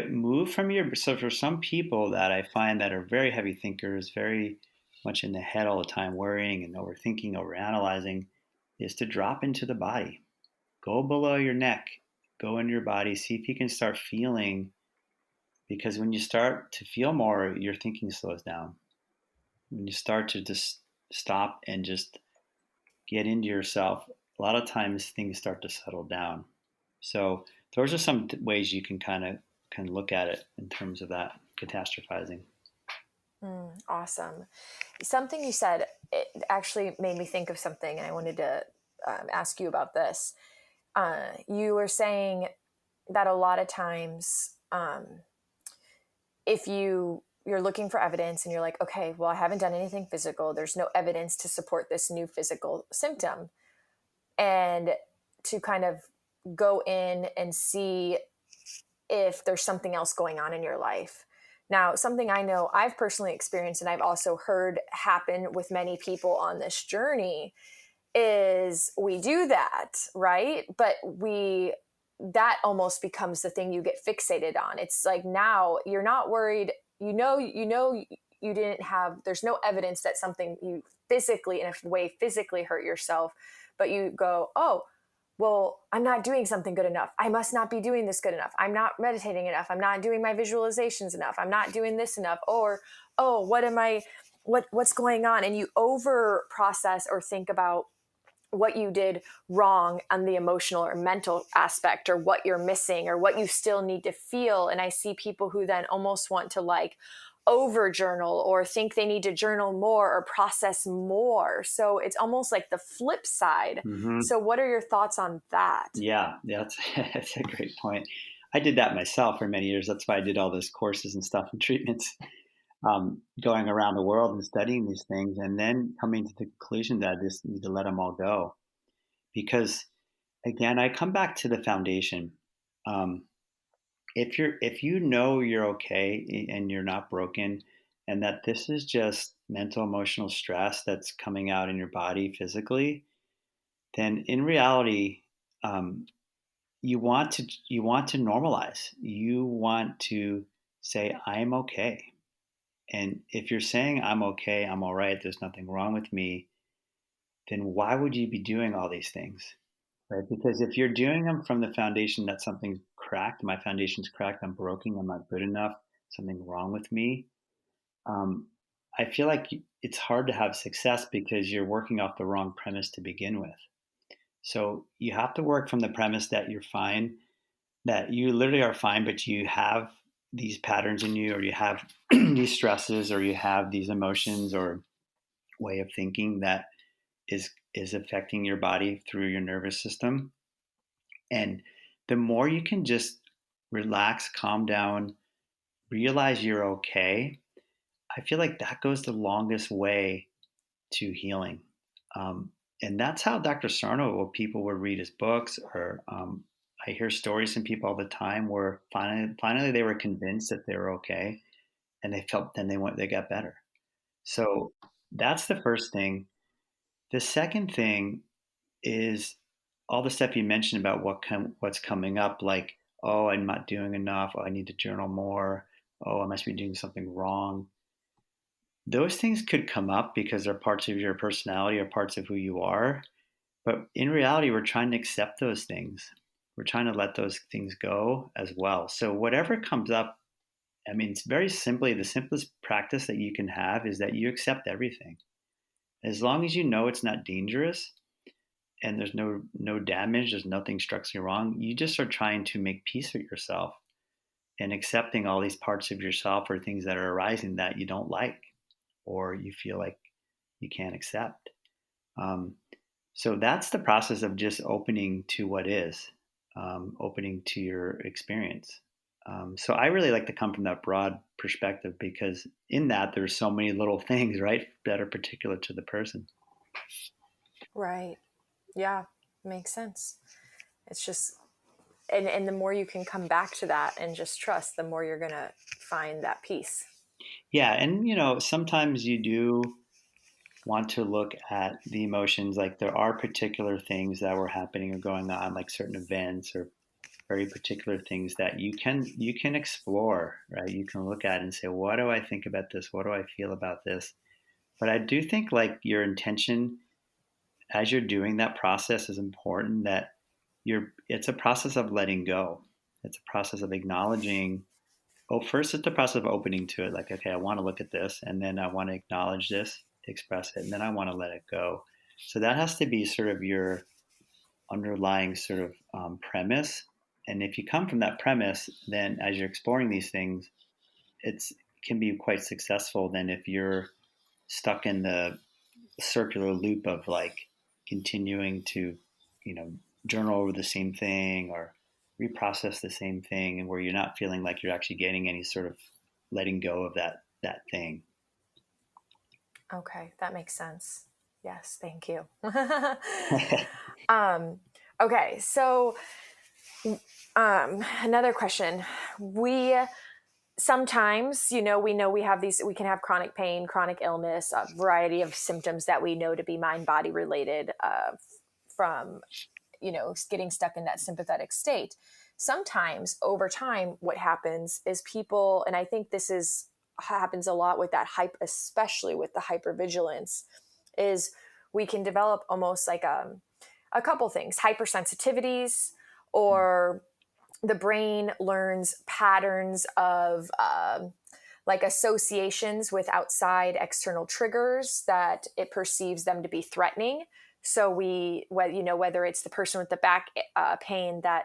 Speaker 2: Move from your. So for some people that I find that are very heavy thinkers, very much in the head all the time, worrying and overthinking, overanalyzing, is to drop into the body. Go below your neck, go into your body, see if you can start feeling, because when you start to feel more, your thinking slows down. When you start to just stop and just get into yourself, a lot of times things start to settle down. So those are some ways you can kind of look at it in terms of that catastrophizing.
Speaker 1: Awesome. Something you said, it actually made me think of something, and I wanted to ask you about this. You were saying that a lot of times, if you're looking for evidence and you're like, okay, well, I haven't done anything physical, there's no evidence to support this new physical symptom, and to kind of go in and see if there's something else going on in your life. Now, something I know I've personally experienced, and I've also heard happen with many people on this journey, is we do that, right? But that almost becomes the thing you get fixated on. It's like, now you're not worried, you didn't have, there's no evidence that something you physically, in a way, physically hurt yourself, but you go, oh, well, I'm not doing something good enough. I must not be doing this good enough. I'm not meditating enough. I'm not doing my visualizations enough. I'm not doing this enough. Or, oh, what's going on? And you over process or think about what you did wrong on the emotional or mental aspect, or what you're missing, or what you still need to feel. And I see people who then almost want to like over journal, or think they need to journal more or process more. So it's almost like the flip side.
Speaker 2: Mm-hmm.
Speaker 1: So what are your thoughts on that?
Speaker 2: Yeah, that's a great point. I did that myself for many years. That's why I did all those courses and stuff and treatments, going around the world and studying these things, and then coming to the conclusion that I just need to let them all go. Because again, I come back to the foundation. If you know you're okay and you're not broken, and that this is just mental emotional stress that's coming out in your body physically, then in reality, you want to normalize. You want to say, I'm okay. And if you're saying I'm okay, I'm all right, there's nothing wrong with me, then why would you be doing all these things? Right? Because if you're doing them from the foundation that something's cracked, my foundation's cracked, I'm broken, I'm not good enough, something wrong with me, I feel like it's hard to have success because you're working off the wrong premise to begin with. So you have to work from the premise that you're fine, that you literally are fine, but you have these patterns in you, or you have these stresses, or you have these emotions or way of thinking that is affecting your body through your nervous system. And the more you can just relax, calm down, realize you're okay, I feel like that goes the longest way to healing. And that's how Dr. Sarno, or people would read his books, or I hear stories from people all the time where finally they were convinced that they were okay, and they felt, then they got better. So that's the first thing. The second thing is all the stuff you mentioned about what's coming up, like, oh, I'm not doing enough. Oh, I need to journal more. Oh, I must be doing something wrong. Those things could come up because they're parts of your personality or parts of who you are. But in reality, we're trying to accept those things. We're trying to let those things go as well. So whatever comes up, I mean, it's very simply, the simplest practice that you can have is that you accept everything. As long as you know it's not dangerous and there's no damage, there's nothing structurally wrong, you just are trying to make peace with yourself and accepting all these parts of yourself or things that are arising that you don't like or you feel like you can't accept. Um, so that's the process of just opening to what is, opening to your experience. So I really like to come from that broad perspective because in that there's so many little things, right, that are particular to the person.
Speaker 1: Right. Yeah, makes sense. It's just, and the more you can come back to that and just trust, the more you're going to find that peace.
Speaker 2: Yeah, and sometimes you do want to look at the emotions. Like there are particular things that were happening or going on, like certain events or very particular things that you can explore, right? You can look at and say, what do I think about this? What do I feel about this? But I do think like your intention as you're doing that process is important, that it's a process of letting go. It's a process of acknowledging. Oh, first it's the process of opening to it. Like, okay, I want to look at this, and then I want to acknowledge this, express it, and then I want to let it go. So that has to be sort of your underlying sort of premise. And if you come from that premise, then as you're exploring these things, it's can be quite successful. Then if you're stuck in the circular loop of like continuing to, you know, journal over the same thing or reprocess the same thing, and where you're not feeling like you're actually getting any sort of letting go of that thing.
Speaker 1: Okay, that makes sense. Yes, thank you. um, okay, so another question. We sometimes, we know we can have chronic pain, chronic illness, a variety of symptoms that we know to be mind body related, from getting stuck in that sympathetic state. Sometimes over time, what happens is people, and I think this is happens a lot with that hype, especially with the hypervigilance, is we can develop almost like a couple things, hypersensitivities, or the brain learns patterns of like associations with outside external triggers that it perceives them to be threatening. So whether it's the person with the back pain that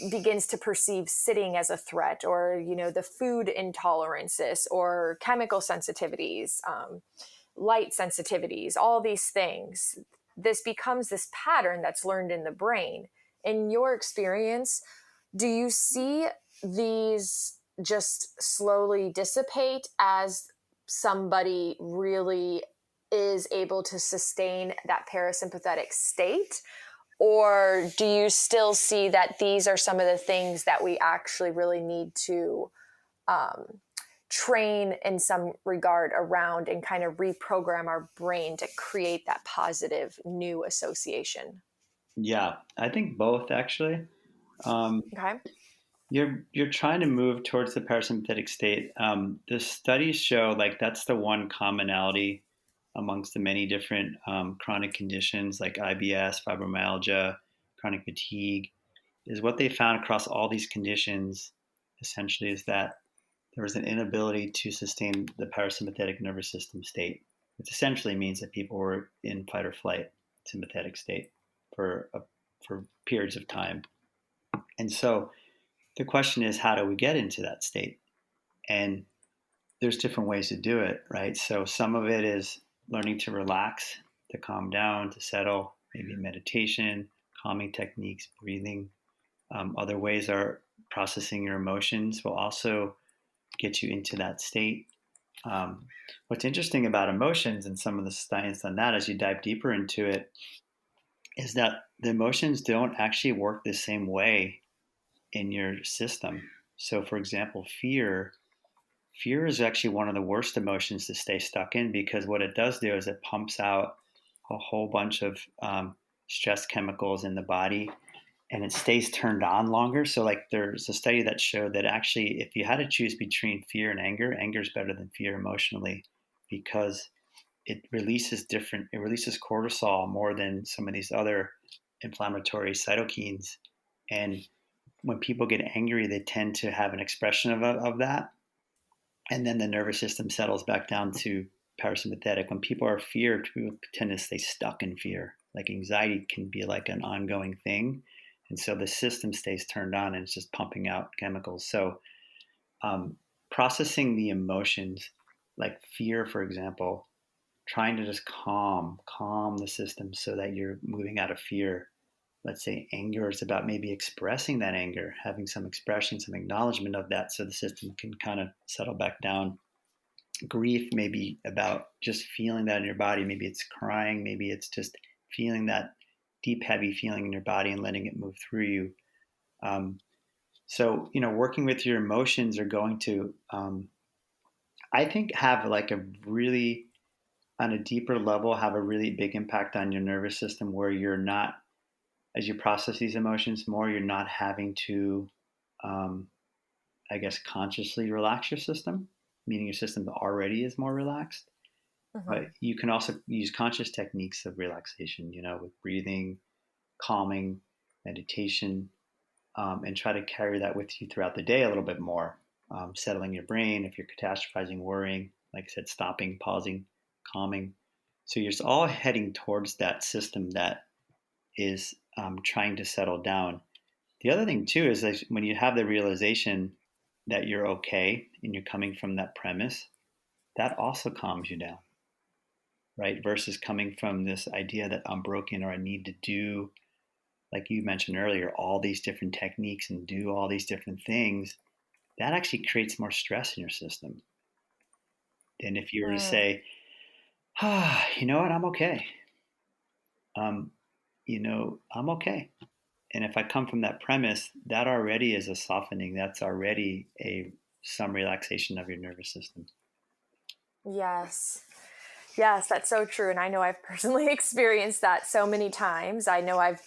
Speaker 1: begins to perceive sitting as a threat, or the food intolerances or chemical sensitivities, light sensitivities, all these things. This becomes this pattern that's learned in the brain. In your experience, do you see these just slowly dissipate as somebody really is able to sustain that parasympathetic state? Or do you still see that these are some of the things that we actually really need to train in some regard around, and kind of reprogram our brain to create that positive new association?
Speaker 2: Yeah, I think both actually. Um,
Speaker 1: Okay.
Speaker 2: you're trying to move towards the parasympathetic state. The studies show like that's the one commonality amongst the many different chronic conditions like IBS, fibromyalgia, chronic fatigue, is what they found across all these conditions essentially is that there was an inability to sustain the parasympathetic nervous system state, which essentially means that people were in fight or flight sympathetic state for periods of time. And so the question is, how do we get into that state? And there's different ways to do it, right? So some of it is learning to relax, to calm down, to settle, maybe meditation, calming techniques, breathing. Other ways are processing your emotions will also get you into that state. What's interesting about emotions and some of the science on that, as you dive deeper into it, is that the emotions don't actually work the same way in your system. So, for example, fear is actually one of the worst emotions to stay stuck in, because what it does do is it pumps out a whole bunch of stress chemicals in the body, and it stays turned on longer. So, like, there's a study that showed that actually, if you had to choose between fear and anger is better than fear emotionally, because it releases cortisol more than some of these other inflammatory cytokines. And when people get angry, they tend to have an expression of that. And then the nervous system settles back down to parasympathetic. When people are feared, people tend to stay stuck in fear. Like anxiety can be like an ongoing thing. And so the system stays turned on and it's just pumping out chemicals. So processing the emotions, like fear, for example, trying to just calm the system so that you're moving out of fear. Let's say anger is about maybe expressing that anger, having some expression, some acknowledgement of that so the system can kind of settle back down. Grief may be about just feeling that in your body. Maybe it's crying, maybe it's just feeling that deep, heavy feeling in your body and letting it move through you. So, working with your emotions are going to, I think, have like a really, on a deeper level, have a really big impact on your nervous system where you're not, as you process these emotions more, you're not having to, um, I guess, consciously relax your system, meaning your system already is more relaxed.
Speaker 1: Mm-hmm.
Speaker 2: But you can also use conscious techniques of relaxation, with breathing, calming, meditation, and try to carry that with you throughout the day a little bit more. Settling your brain if you're catastrophizing, worrying, like I said, stopping, pausing, calming. So you're all heading towards that system that is trying to settle down. The other thing too is that when you have the realization that you're okay and you're coming from that premise, that also calms you down, right? Versus coming from this idea that I'm broken or I need to do, like you mentioned earlier, all these different techniques and do all these different things. That actually creates more stress in your system than if you were to
Speaker 1: Mm.
Speaker 2: say, you know what, I'm okay. Um, I'm okay. And if I come from that premise, that already is a softening. That's already some relaxation of your nervous system.
Speaker 1: Yes. Yes, that's so true. And I know I've personally experienced that so many times. I know I've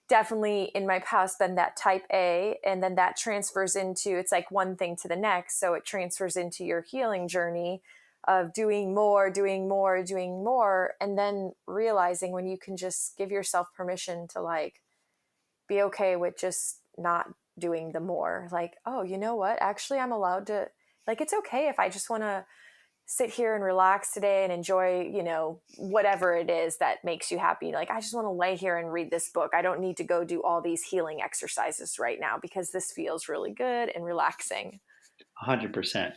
Speaker 1: definitely in my past been that type A, and then that transfers into, it's like one thing to the next. So it transfers into your healing journey of doing more, doing more, doing more, and then realizing when you can just give yourself permission to like be okay with just not doing the more. Like, oh, you know what? Actually, I'm allowed to, like, it's okay if I just want to sit here and relax today and enjoy, whatever it is that makes you happy. Like, I just want to lay here and read this book. I don't need to go do all these healing exercises right now because this feels really good and relaxing.
Speaker 2: 100%.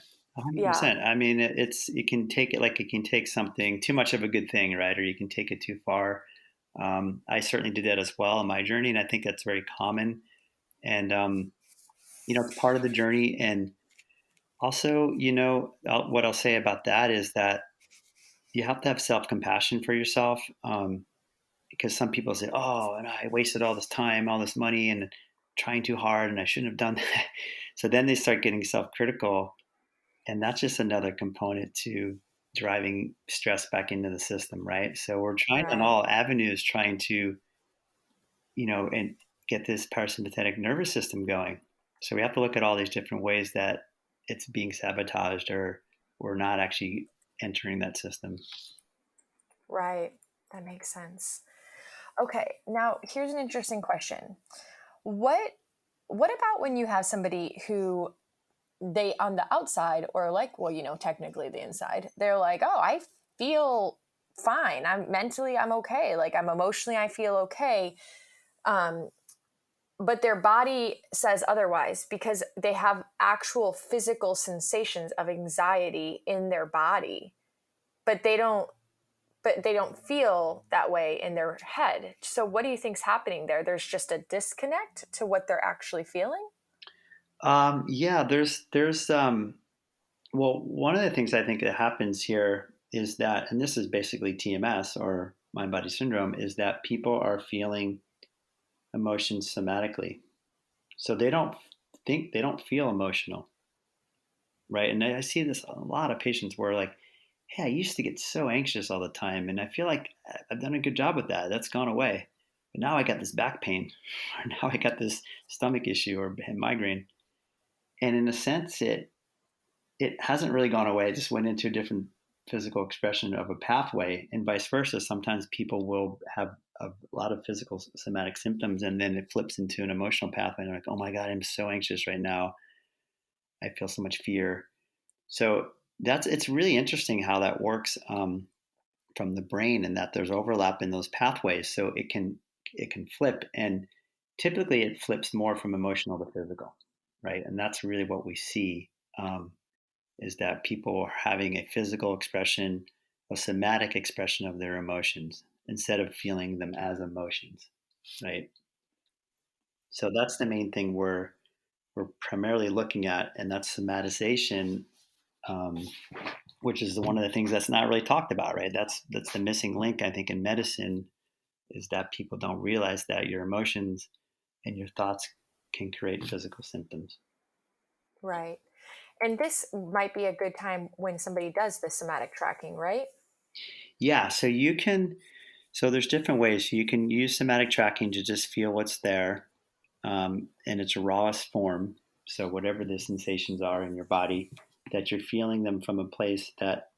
Speaker 1: Yeah.
Speaker 2: 100%. I mean, it can take it like it can take something too much of a good thing, right? Or you can take it too far. I certainly did that as well in my journey, and I think that's very common. And it's part of the journey. And also, what I'll say about that is that you have to have self compassion for yourself. Because some people say, "Oh, and I wasted all this time, all this money, and trying too hard, and I shouldn't have done that." So then they start getting self-critical, and that's just another component to driving stress back into the system, right? So we're trying on
Speaker 1: Right.
Speaker 2: all avenues, trying to, and get this parasympathetic nervous system going. So we have to look at all these different ways that it's being sabotaged, or we're not actually entering that system.
Speaker 1: Right. That makes sense. Okay. Now, here's an interesting question. What what about when you have somebody who they on the outside, or like, well, technically the inside, they're like, oh, I feel fine, I'm okay, like I'm emotionally, I feel okay, um but their body says otherwise because they have actual physical sensations of anxiety in their body, but they don't feel that way in their head. So what do you think's happening there? There's just a disconnect to what they're actually feeling.
Speaker 2: Yeah, well, one of the things I think that happens here is that, and this is basically TMS or mind body syndrome, is that people are feeling emotions somatically. So they don't feel emotional, right? And I see this a lot of patients where like, hey, I used to get so anxious all the time, and I feel like I've done a good job with that. That's gone away. But now I got this back pain, or now I got this stomach issue or migraine. And in a sense, it hasn't really gone away. It just went into a different physical expression of a pathway, and vice versa. Sometimes people will have a lot of physical somatic symptoms, and then it flips into an emotional pathway. And they're like, "Oh my God, I'm so anxious right now. I feel so much fear." So it's really interesting how that works from the brain, and that there's overlap in those pathways. So it can flip, and typically it flips more from emotional to physical, right? And that's really what we see. Is that people are having a physical expression a somatic expression of their emotions instead of feeling them as emotions, right? So that's the main thing we're primarily looking at, and that's somatization, um, which is one of the things that's not really talked about, right? That's the missing link, I think, in medicine, is that people don't realize that your emotions and your thoughts can create physical symptoms.
Speaker 1: Right. And this might be a good time when somebody does the somatic tracking, right?
Speaker 2: Yeah, so you can. So there's different ways. You can use somatic tracking to just feel what's there in its rawest form. So whatever the sensations are in your body, that you're feeling them from a place that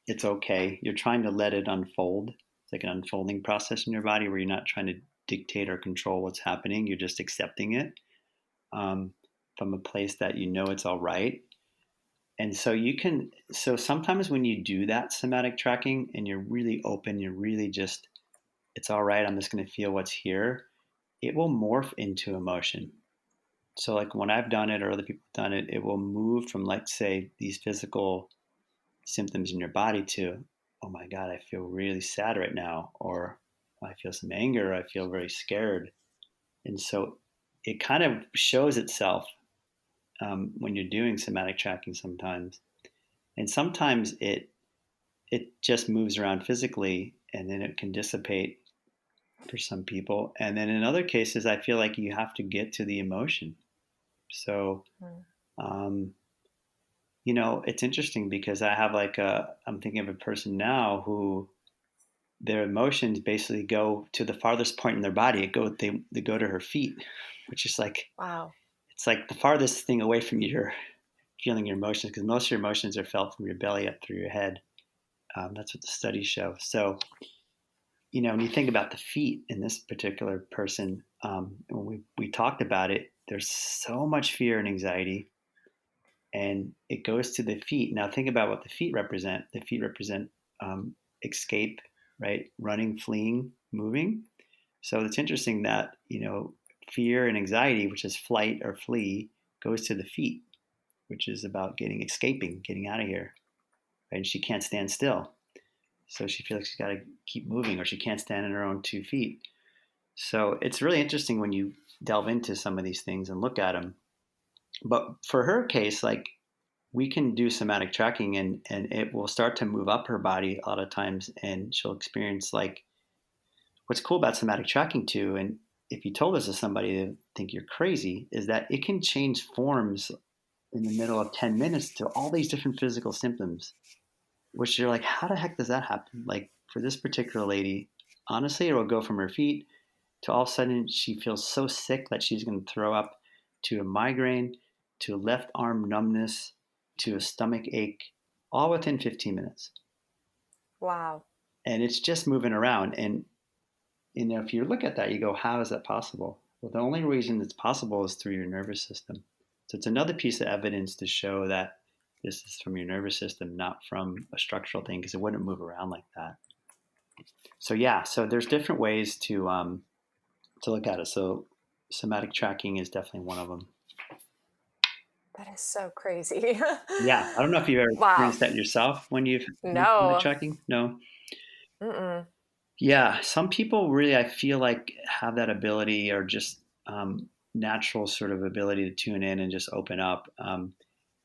Speaker 2: it's okay. You're trying to let it unfold. It's like an unfolding process in your body where you're not trying to dictate or control what's happening. You're just accepting it um, from a place that you know it's all right. And so you can, so sometimes when you do that somatic tracking and you're really open, you're really just, it's all right, I'm just going to feel what's here, it will morph into emotion. So, like when I've done it or other people have done it, it will move from, let's say, these physical symptoms in your body to, oh my God, I feel really sad right now, or I feel some anger, I feel very scared. And so it kind of shows itself when you're doing somatic tracking sometimes. And sometimes it just moves around physically and then it can dissipate for some people. And then in other cases, I feel like you have to get to the emotion. So,
Speaker 1: Mm.
Speaker 2: um, it's interesting because I'm thinking of a person now who their emotions basically go to the farthest point in their body. They go to her feet, which is like,
Speaker 1: Wow.
Speaker 2: it's like the farthest thing away from your feeling your emotions, because most of your emotions are felt from your belly up through your head. That's what the studies show. So, when you think about the feet in this particular person, when we talked about it, there's so much fear and anxiety, and it goes to the feet. Now, think about what the feet represent. The feet represent escape, right? Running, fleeing, moving. So it's interesting that, fear and anxiety, which is flight or flee, goes to the feet, which is about escaping, getting out of here. Right? And she can't stand still. So she feels like she's got to keep moving, or she can't stand on her own 2 feet. So it's really interesting when you delve into some of these things and look at them. But for her case, like, we can do somatic tracking, and it will start to move up her body a lot of times, and she'll experience, like, what's cool about somatic tracking too, and if you told this to somebody, they'd think you're crazy, is that it can change forms in the middle of 10 minutes to all these different physical symptoms, which you're like, how the heck does that happen? Like, for this particular lady, honestly, it will go from her feet to all of a sudden she feels so sick that she's going to throw up, to a migraine, to a left arm numbness, to a stomach ache, all within 15 minutes.
Speaker 1: Wow.
Speaker 2: And it's just moving around. And, if you look at that, you go, how is that possible? Well, the only reason it's possible is through your nervous system. So it's another piece of evidence to show that this is from your nervous system, not from a structural thing, because it wouldn't move around like that. So yeah, so there's different ways to look at it. So somatic tracking is definitely one of them.
Speaker 1: That is so crazy.
Speaker 2: Yeah, I don't know if you've ever
Speaker 1: Wow.
Speaker 2: experienced that yourself when you've done somatic
Speaker 1: No.
Speaker 2: tracking. No.
Speaker 1: Mm-mm.
Speaker 2: Yeah, some people really, I feel like, have that ability, or just natural sort of ability to tune in and just open up.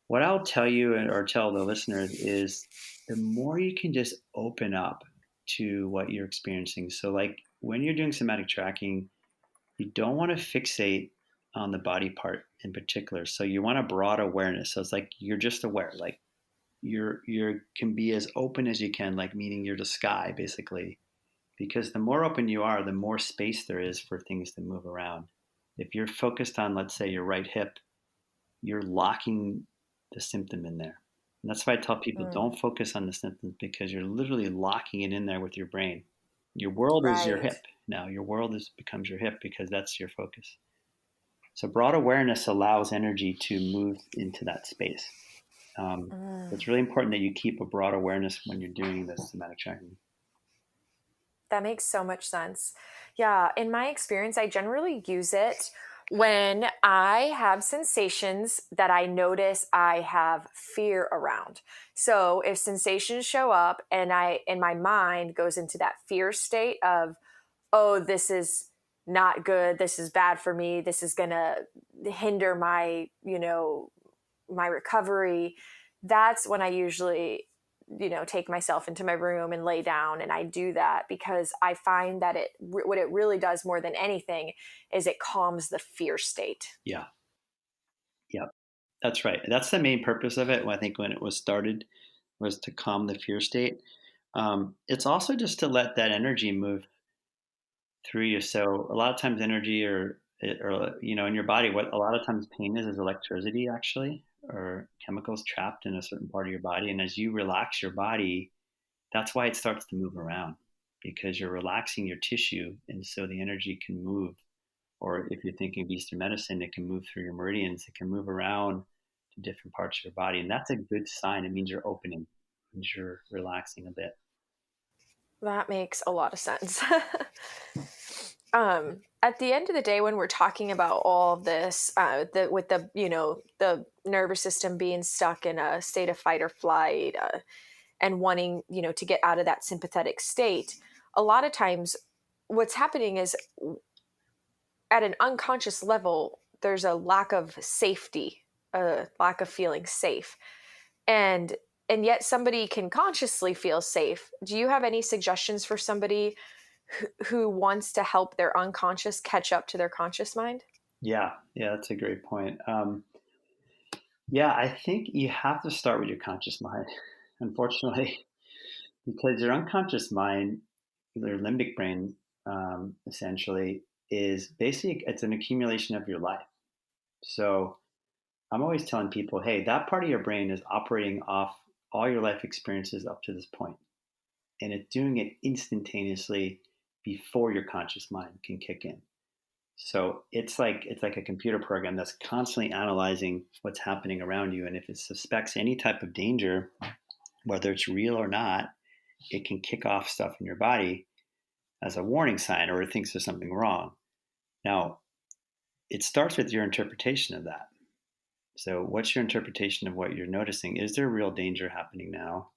Speaker 2: What I'll tell you, or tell the listeners, is the more you can just open up to what you're experiencing. So, like, when you're doing somatic tracking, you don't want to fixate on the body part in particular. So you want a broad awareness. So it's like you're just aware, like you're can be as open as you can, like, meaning you're the sky basically. Because the more open you are, the more space there is for things to move around. If you're focused on, let's say, your right hip, you're locking the symptom in there. And that's why I tell people,
Speaker 1: Mm.
Speaker 2: don't focus on the symptoms, because you're literally locking it in there with your brain. Your world is your
Speaker 1: Right.
Speaker 2: hip. Now your world becomes your hip because that's your focus. So broad awareness allows energy to move into that space. So
Speaker 1: Mm.
Speaker 2: it's really important that you keep a broad awareness when you're doing this somatic tracking.
Speaker 1: That makes so much sense. Yeah, in my experience, I generally use it When I have sensations that I notice I have fear around. So if sensations show up and my mind goes into that fear state of, oh, this is not good, this is bad for me, this is going to hinder my, my recovery, that's when I usually take myself into my room and lay down, and I do that because I find that what it really does more than anything is it calms the fear state.
Speaker 2: Yeah. Yeah. That's right. That's the main purpose of it. I think when it was started was to calm the fear state. It's also just to let that energy move through you. So a lot of times energy or in your body, what a lot of times pain is electricity actually, or chemicals trapped in a certain part of your body. And as you relax your body, that's why it starts to move around, because you're relaxing your tissue. And so the energy can move. Or if you're thinking of Eastern medicine, it can move through your meridians. It can move around to different parts of your body. And that's a good sign. It means you're opening, it means you're relaxing a bit.
Speaker 1: That makes a lot of sense. At the end of the day, when we're talking about all of this, with the nervous system being stuck in a state of fight or flight, and wanting, to get out of that sympathetic state, a lot of times what's happening is at an unconscious level, there's a lack of safety, a lack of feeling safe. And yet somebody can consciously feel safe. Do you have any suggestions for somebody who wants to help their unconscious catch up to their conscious mind?
Speaker 2: Yeah, that's a great point. Yeah, I think you have to start with your conscious mind, unfortunately, because your unconscious mind, your limbic brain, essentially, is basically it's an accumulation of your life. So I'm always telling people, hey, that part of your brain is operating off all your life experiences up to this point, and it's doing it instantaneously before your conscious mind can kick in. So it's like a computer program that's constantly analyzing what's happening around you, and if it suspects any type of danger, whether it's real or not, it can kick off stuff in your body as a warning sign, or it thinks there's something wrong. Now, it starts with your interpretation of that. So, what's your interpretation of what you're noticing? Is there real danger happening now?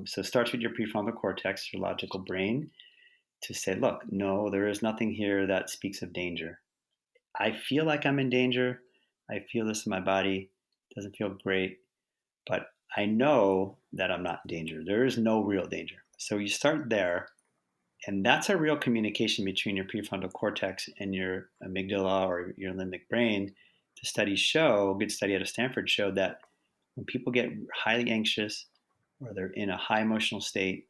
Speaker 2: So, it starts with your prefrontal cortex, your logical brain, to say, look, no, there is nothing here that speaks of danger. I feel like I'm in danger. I feel this in my body. It doesn't feel great, but I know that I'm not in danger. There is no real danger. So you start there, and that's a real communication between your prefrontal cortex and your amygdala or your limbic brain. The studies show, a good study out of Stanford showed that when people get highly anxious or they're in a high emotional state,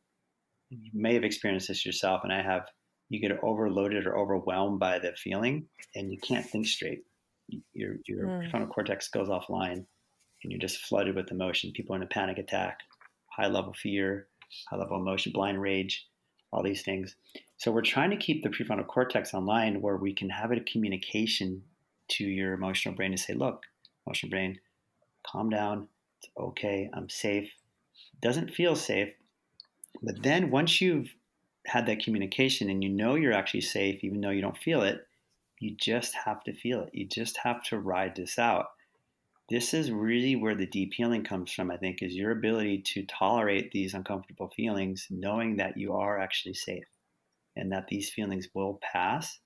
Speaker 2: you may have experienced this yourself, and I have, you get overloaded or overwhelmed by the feeling and you can't think straight. Your prefrontal cortex goes offline and you're just flooded with emotion. People are in a panic attack, high level fear, high level emotion, blind rage, all these things. So we're trying to keep the prefrontal cortex online where we can have a communication to your emotional brain and say, look, emotional brain, calm down. It's okay. I'm safe. It doesn't feel safe. But then once you've had that communication and you know you're actually safe, even though you don't feel it, you just have to feel it. You just have to ride this out. This is really where the deep healing comes from, I think, is your ability to tolerate these uncomfortable feelings, knowing that you are actually safe and that these feelings will pass.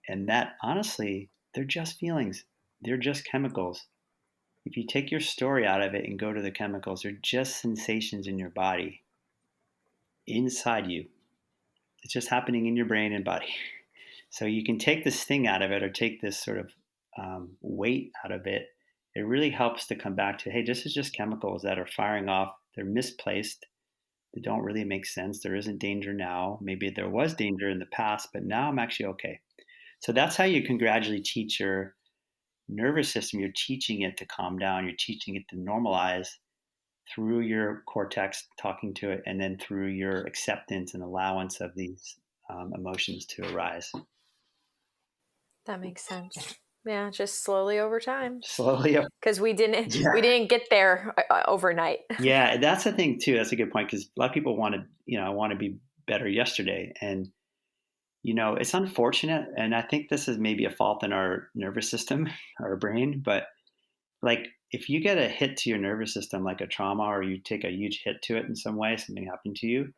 Speaker 2: And that honestly, they're just feelings. They're just chemicals. If you take your story out of it and go to the chemicals, they're just sensations in your body, inside you. It's just happening in your brain and body. So you can take this thing out of it or take this sort of weight out of it. It really helps to come back to, hey, this is just chemicals that are firing off. They're misplaced. They don't really make sense. There isn't danger now. Maybe there was danger in the past, but now I'm actually okay. So that's how you can gradually teach your nervous system. You're teaching it to calm down. You're teaching it to normalize through your cortex, talking to it, and then through your acceptance and allowance of these emotions to arise.
Speaker 1: That makes sense. Yeah, just slowly over time.
Speaker 2: Slowly.
Speaker 1: Because we didn't get there overnight.
Speaker 2: Yeah, that's the thing too. That's a good point, because a lot of people want to be better yesterday, and It's unfortunate, and I think this is maybe a fault in our nervous system, our brain, but like if you get a hit to your nervous system, like a trauma, or you take a huge hit to it in some way, something happened to you,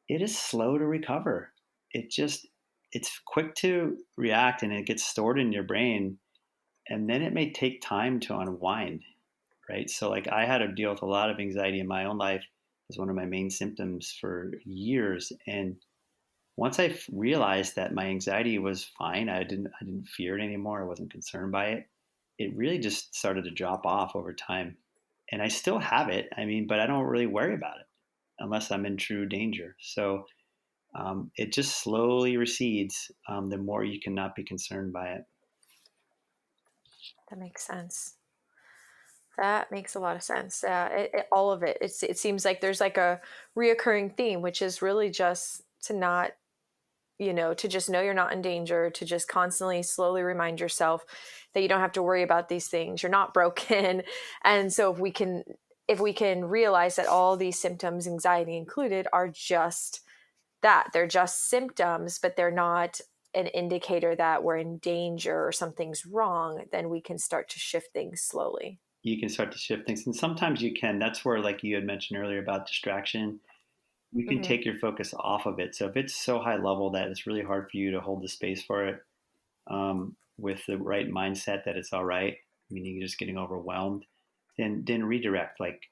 Speaker 2: it is slow to recover. It just, it's quick to react and it gets stored in your brain, and then it may take time to unwind, right? So, like, I had to deal with a lot of anxiety in my own life as one of my main symptoms for years. And once I realized that my anxiety was fine, I didn't fear it anymore. I wasn't concerned by it. It really just started to drop off over time. And I still have it. I mean, but I don't really worry about it unless I'm in true danger. So it just slowly recedes the more you cannot be concerned by it.
Speaker 1: That makes sense. That makes a lot of sense. All of it. It seems like there's like a reoccurring theme, which is really just to not, to just know you're not in danger, to just constantly, slowly remind yourself that you don't have to worry about these things. You're not broken. And so if we can realize that all these symptoms, anxiety included, are just that, they're just symptoms, but they're not an indicator that we're in danger or something's wrong, then we can start to shift things slowly.
Speaker 2: You can start to shift things. And sometimes you can. That's where, like you had mentioned earlier about distraction, you can
Speaker 1: Hmm.
Speaker 2: take your focus off of it. So if it's so high level that it's really hard for you to hold the space for it with the right mindset that it's all right, meaning you're just getting overwhelmed, then redirect. Like,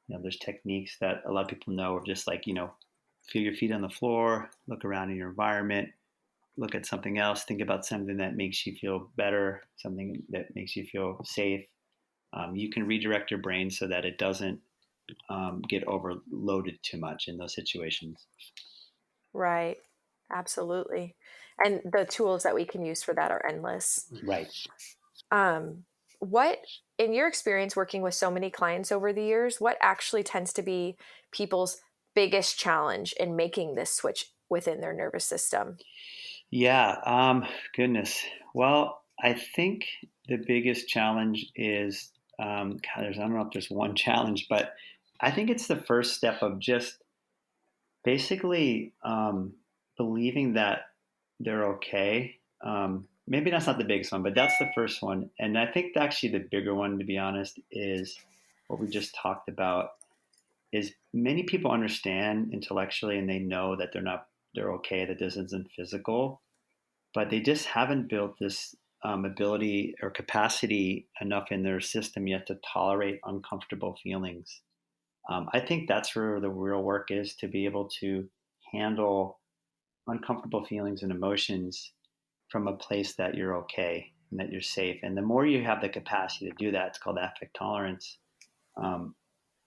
Speaker 2: there's techniques that a lot of people know of, just like, feel your feet on the floor, look around in your environment, look at something else, think about something that makes you feel better, something that makes you feel safe. You can redirect your brain so that it doesn't get overloaded too much in those situations.
Speaker 1: Right. Absolutely. And the tools that we can use for that are endless.
Speaker 2: Right.
Speaker 1: Um, what, in your experience working with so many clients over the years, what actually tends to be people's biggest challenge in making this switch within their nervous system?
Speaker 2: Yeah. Goodness. Well, I think the biggest challenge is, God, I don't know if there's one challenge, but I think it's the first step of just basically believing that they're okay. Maybe that's not the biggest one, but that's the first one. And I think actually the bigger one, to be honest, is what we just talked about. Is many people understand intellectually and they know that they're okay, that this isn't physical, but they just haven't built this ability or capacity enough in their system yet to tolerate uncomfortable feelings. I think that's where the real work is, to be able to handle uncomfortable feelings and emotions from a place that you're okay and that you're safe. And the more you have the capacity to do that, it's called affect tolerance. Um,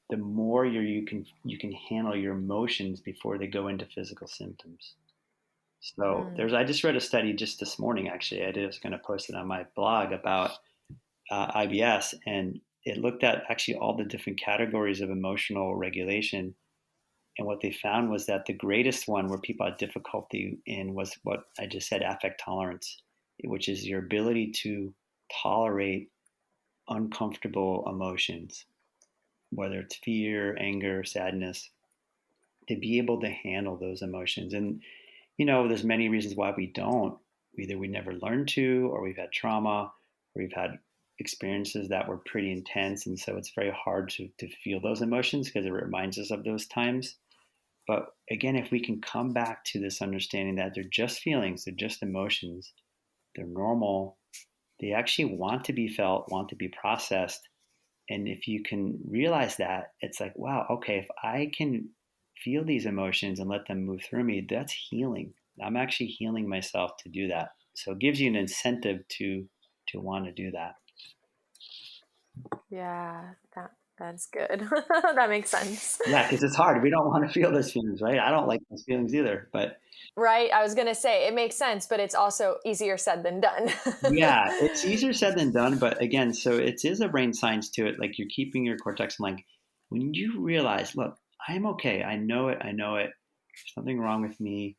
Speaker 2: the more you can handle your emotions before they go into physical symptoms. So
Speaker 1: Mm.
Speaker 2: I just read a study just this morning. Actually, I was going to post it on my blog about IBS, and it looked at actually all the different categories of emotional regulation. And what they found was that the greatest one where people had difficulty in was what I just said, affect tolerance, which is your ability to tolerate uncomfortable emotions, whether it's fear, anger, sadness, to be able to handle those emotions. And, there's many reasons why we don't. Either we never learned to, or we've had trauma, or we've had experiences that were pretty intense. And so it's very hard to feel those emotions because it reminds us of those times. But again, if we can come back to this understanding that they're just feelings, they're just emotions, they're normal, they actually want to be felt, want to be processed. And if you can realize that, it's like, wow, okay, if I can feel these emotions and let them move through me, that's healing. I'm actually healing myself to do that. So it gives you an incentive to want to do that.
Speaker 1: Yeah, that's good. That makes sense.
Speaker 2: Yeah, because it's hard. We don't want to feel those feelings, right? I don't like those feelings either. But
Speaker 1: Right? I was going to say it makes sense, but it's also easier said than done.
Speaker 2: yeah, it's easier said than done. But again, so it is a brain science to it. Like, you're keeping your cortex in line. When you realize, look, I'm okay. I know it. I know it. There's something wrong with me.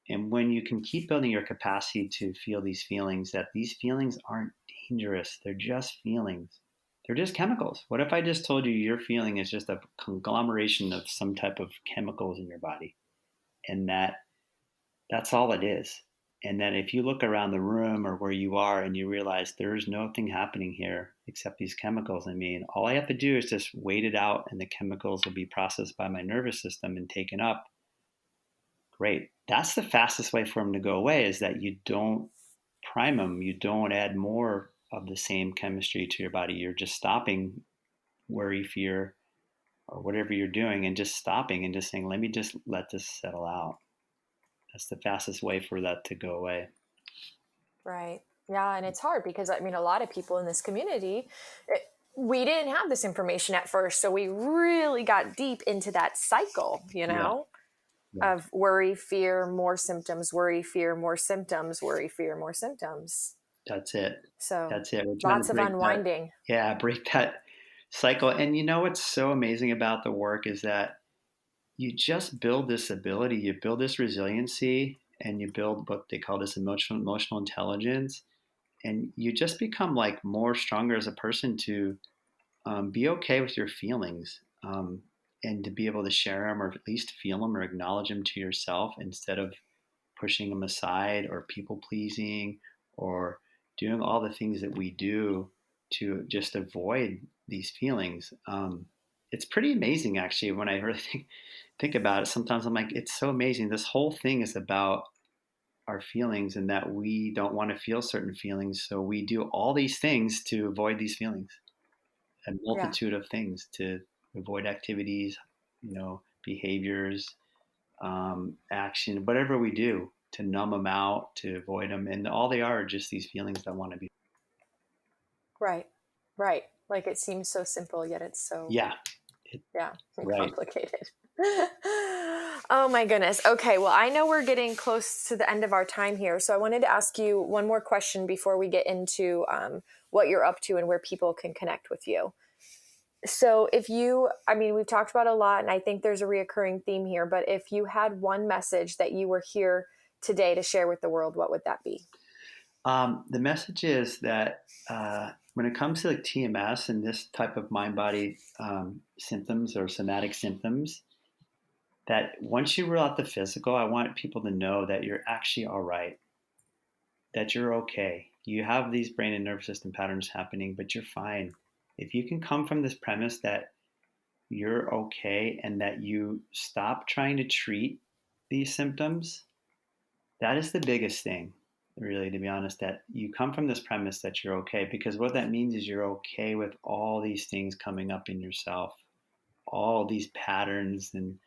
Speaker 2: And when you can keep building your capacity to feel these feelings, that these feelings aren't dangerous, they're just feelings. They're just chemicals. What if I just told you your feeling is just a conglomeration of some type of chemicals in your body, and that's all it is? And then if you look around the room or where you are and you realize there's nothing happening here except these chemicals, I mean, all I have to do is just wait it out and the chemicals will be processed by my nervous system and taken up. Great. That's the fastest way for them to go away, is that you don't prime them. You don't add more of the same chemistry to your body. You're just stopping worry, fear, or whatever you're doing and just stopping and just saying, let me just let this settle out. That's the fastest way for that to go away.
Speaker 1: Right. Yeah. And it's hard because, I mean, a lot of people in this community, we didn't have this information at first. So we really got deep into that cycle, you know, of worry, fear, more symptoms, worry, fear, more symptoms, worry, fear, more symptoms.
Speaker 2: That's it.
Speaker 1: So
Speaker 2: that's it. We're
Speaker 1: lots of unwinding.
Speaker 2: Break that cycle. And you know what's so amazing about the work is that you just build this ability, you build this resiliency, and you build what they call this emotional intelligence. And you just become like more stronger as a person to be okay with your feelings, and to be able to share them or at least feel them or acknowledge them to yourself instead of pushing them aside or people pleasing or doing all the things that we do to just avoid these feelings. It's pretty amazing, actually, when I really think about it. Sometimes I'm like, it's so amazing. This whole thing is about our feelings and that we don't want to feel certain feelings. So we do all these things to avoid these feelings, a multitude of things to avoid activities, behaviors, action, whatever we do to numb them out, to avoid them. And all they are just these feelings that want to be.
Speaker 1: Right. Right. Like it seems so simple, yet it's so complicated. Oh my goodness. Okay. Well, I know we're getting close to the end of our time here. So I wanted to ask you one more question before we get into what you're up to and where people can connect with you. So we've talked about a lot and I think there's a reoccurring theme here, but if you had one message that you were here today to share with the world, what would that be?
Speaker 2: The message is that when it comes to like TMS and this type of mind-body symptoms or somatic symptoms, that once you rule out the physical, I want people to know that you're actually all right, that you're okay. You have these brain and nervous system patterns happening, but you're fine. If you can come from this premise that you're okay and that you stop trying to treat these symptoms, that is the biggest thing, really, to be honest, that you come from this premise that you're okay, because what that means is you're okay with all these things coming up in yourself, all these patterns and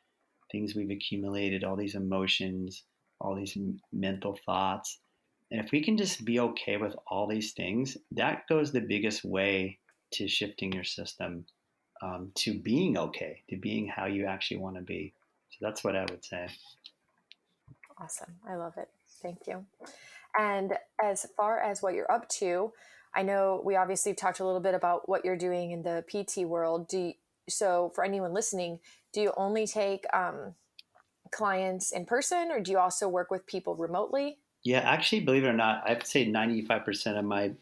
Speaker 2: things we've accumulated, all these emotions, all these mental thoughts. And if we can just be okay with all these things, that goes the biggest way to shifting your system to being okay, to being how you actually want to be. So that's what I would say.
Speaker 1: Awesome. I love it. Thank you. And as far as what you're up to, I know we obviously talked a little bit about what you're doing in the PT world. So for anyone listening, do you only take clients in person or do you also work with people remotely?
Speaker 2: Yeah, actually, believe it or not, I'd say 95% of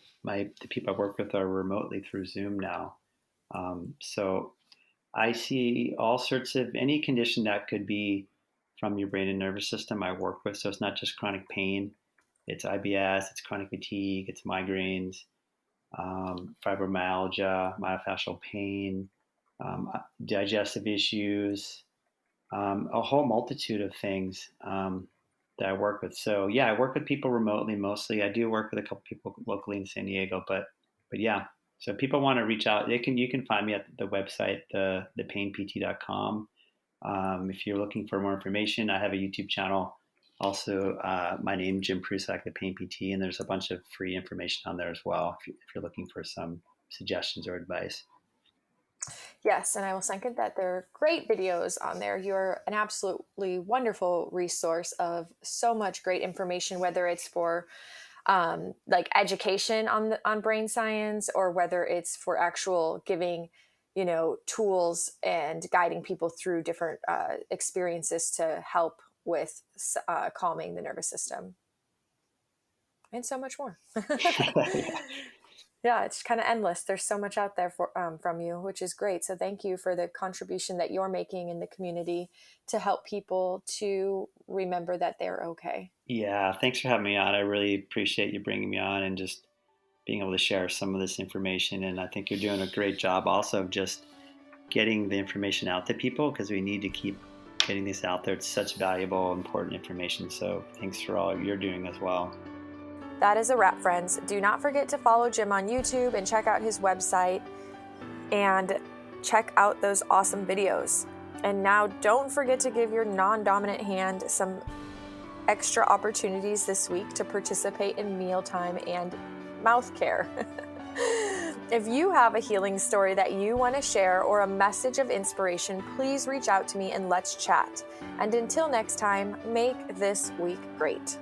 Speaker 2: the people I work with are remotely through Zoom now. So I see all sorts of any condition that could be from your brain and nervous system I work with. So it's not just chronic pain. It's IBS, it's chronic fatigue, it's migraines, fibromyalgia, myofascial pain, digestive issues, a whole multitude of things that I work with. So yeah, I work with people remotely mostly. I do work with a couple people locally in San Diego, but yeah. So if people want to reach out, you can find me at the website, thepainpt.com. If you're looking for more information, I have a YouTube channel. Also, my name, Jim Prussack, the Pain PT, and there's a bunch of free information on there as well if you're looking for some suggestions or advice.
Speaker 1: Yes, and I will second that. There are great videos on there. You're an absolutely wonderful resource of so much great information, whether it's for like education on brain science or whether it's for actual giving, tools and guiding people through different experiences to help with calming the nervous system and so much more. Yeah, it's kind of endless. There's so much out there from you, which is great. So thank you for the contribution that you're making in the community to help people to remember that they're okay.
Speaker 2: Yeah, thanks for having me on. I really appreciate you bringing me on and just being able to share some of this information. And I think you're doing a great job also of just getting the information out to people, because we need to keep getting this out there. It's such valuable, important information. So thanks for all you're doing as well.
Speaker 1: That is a wrap, friends. Do not forget to follow Jim on YouTube and check out his website and check out those awesome videos. And now don't forget to give your non-dominant hand some extra opportunities this week to participate in mealtime and mouth care. If you have a healing story that you want to share or a message of inspiration, please reach out to me and let's chat. And until next time, make this week great.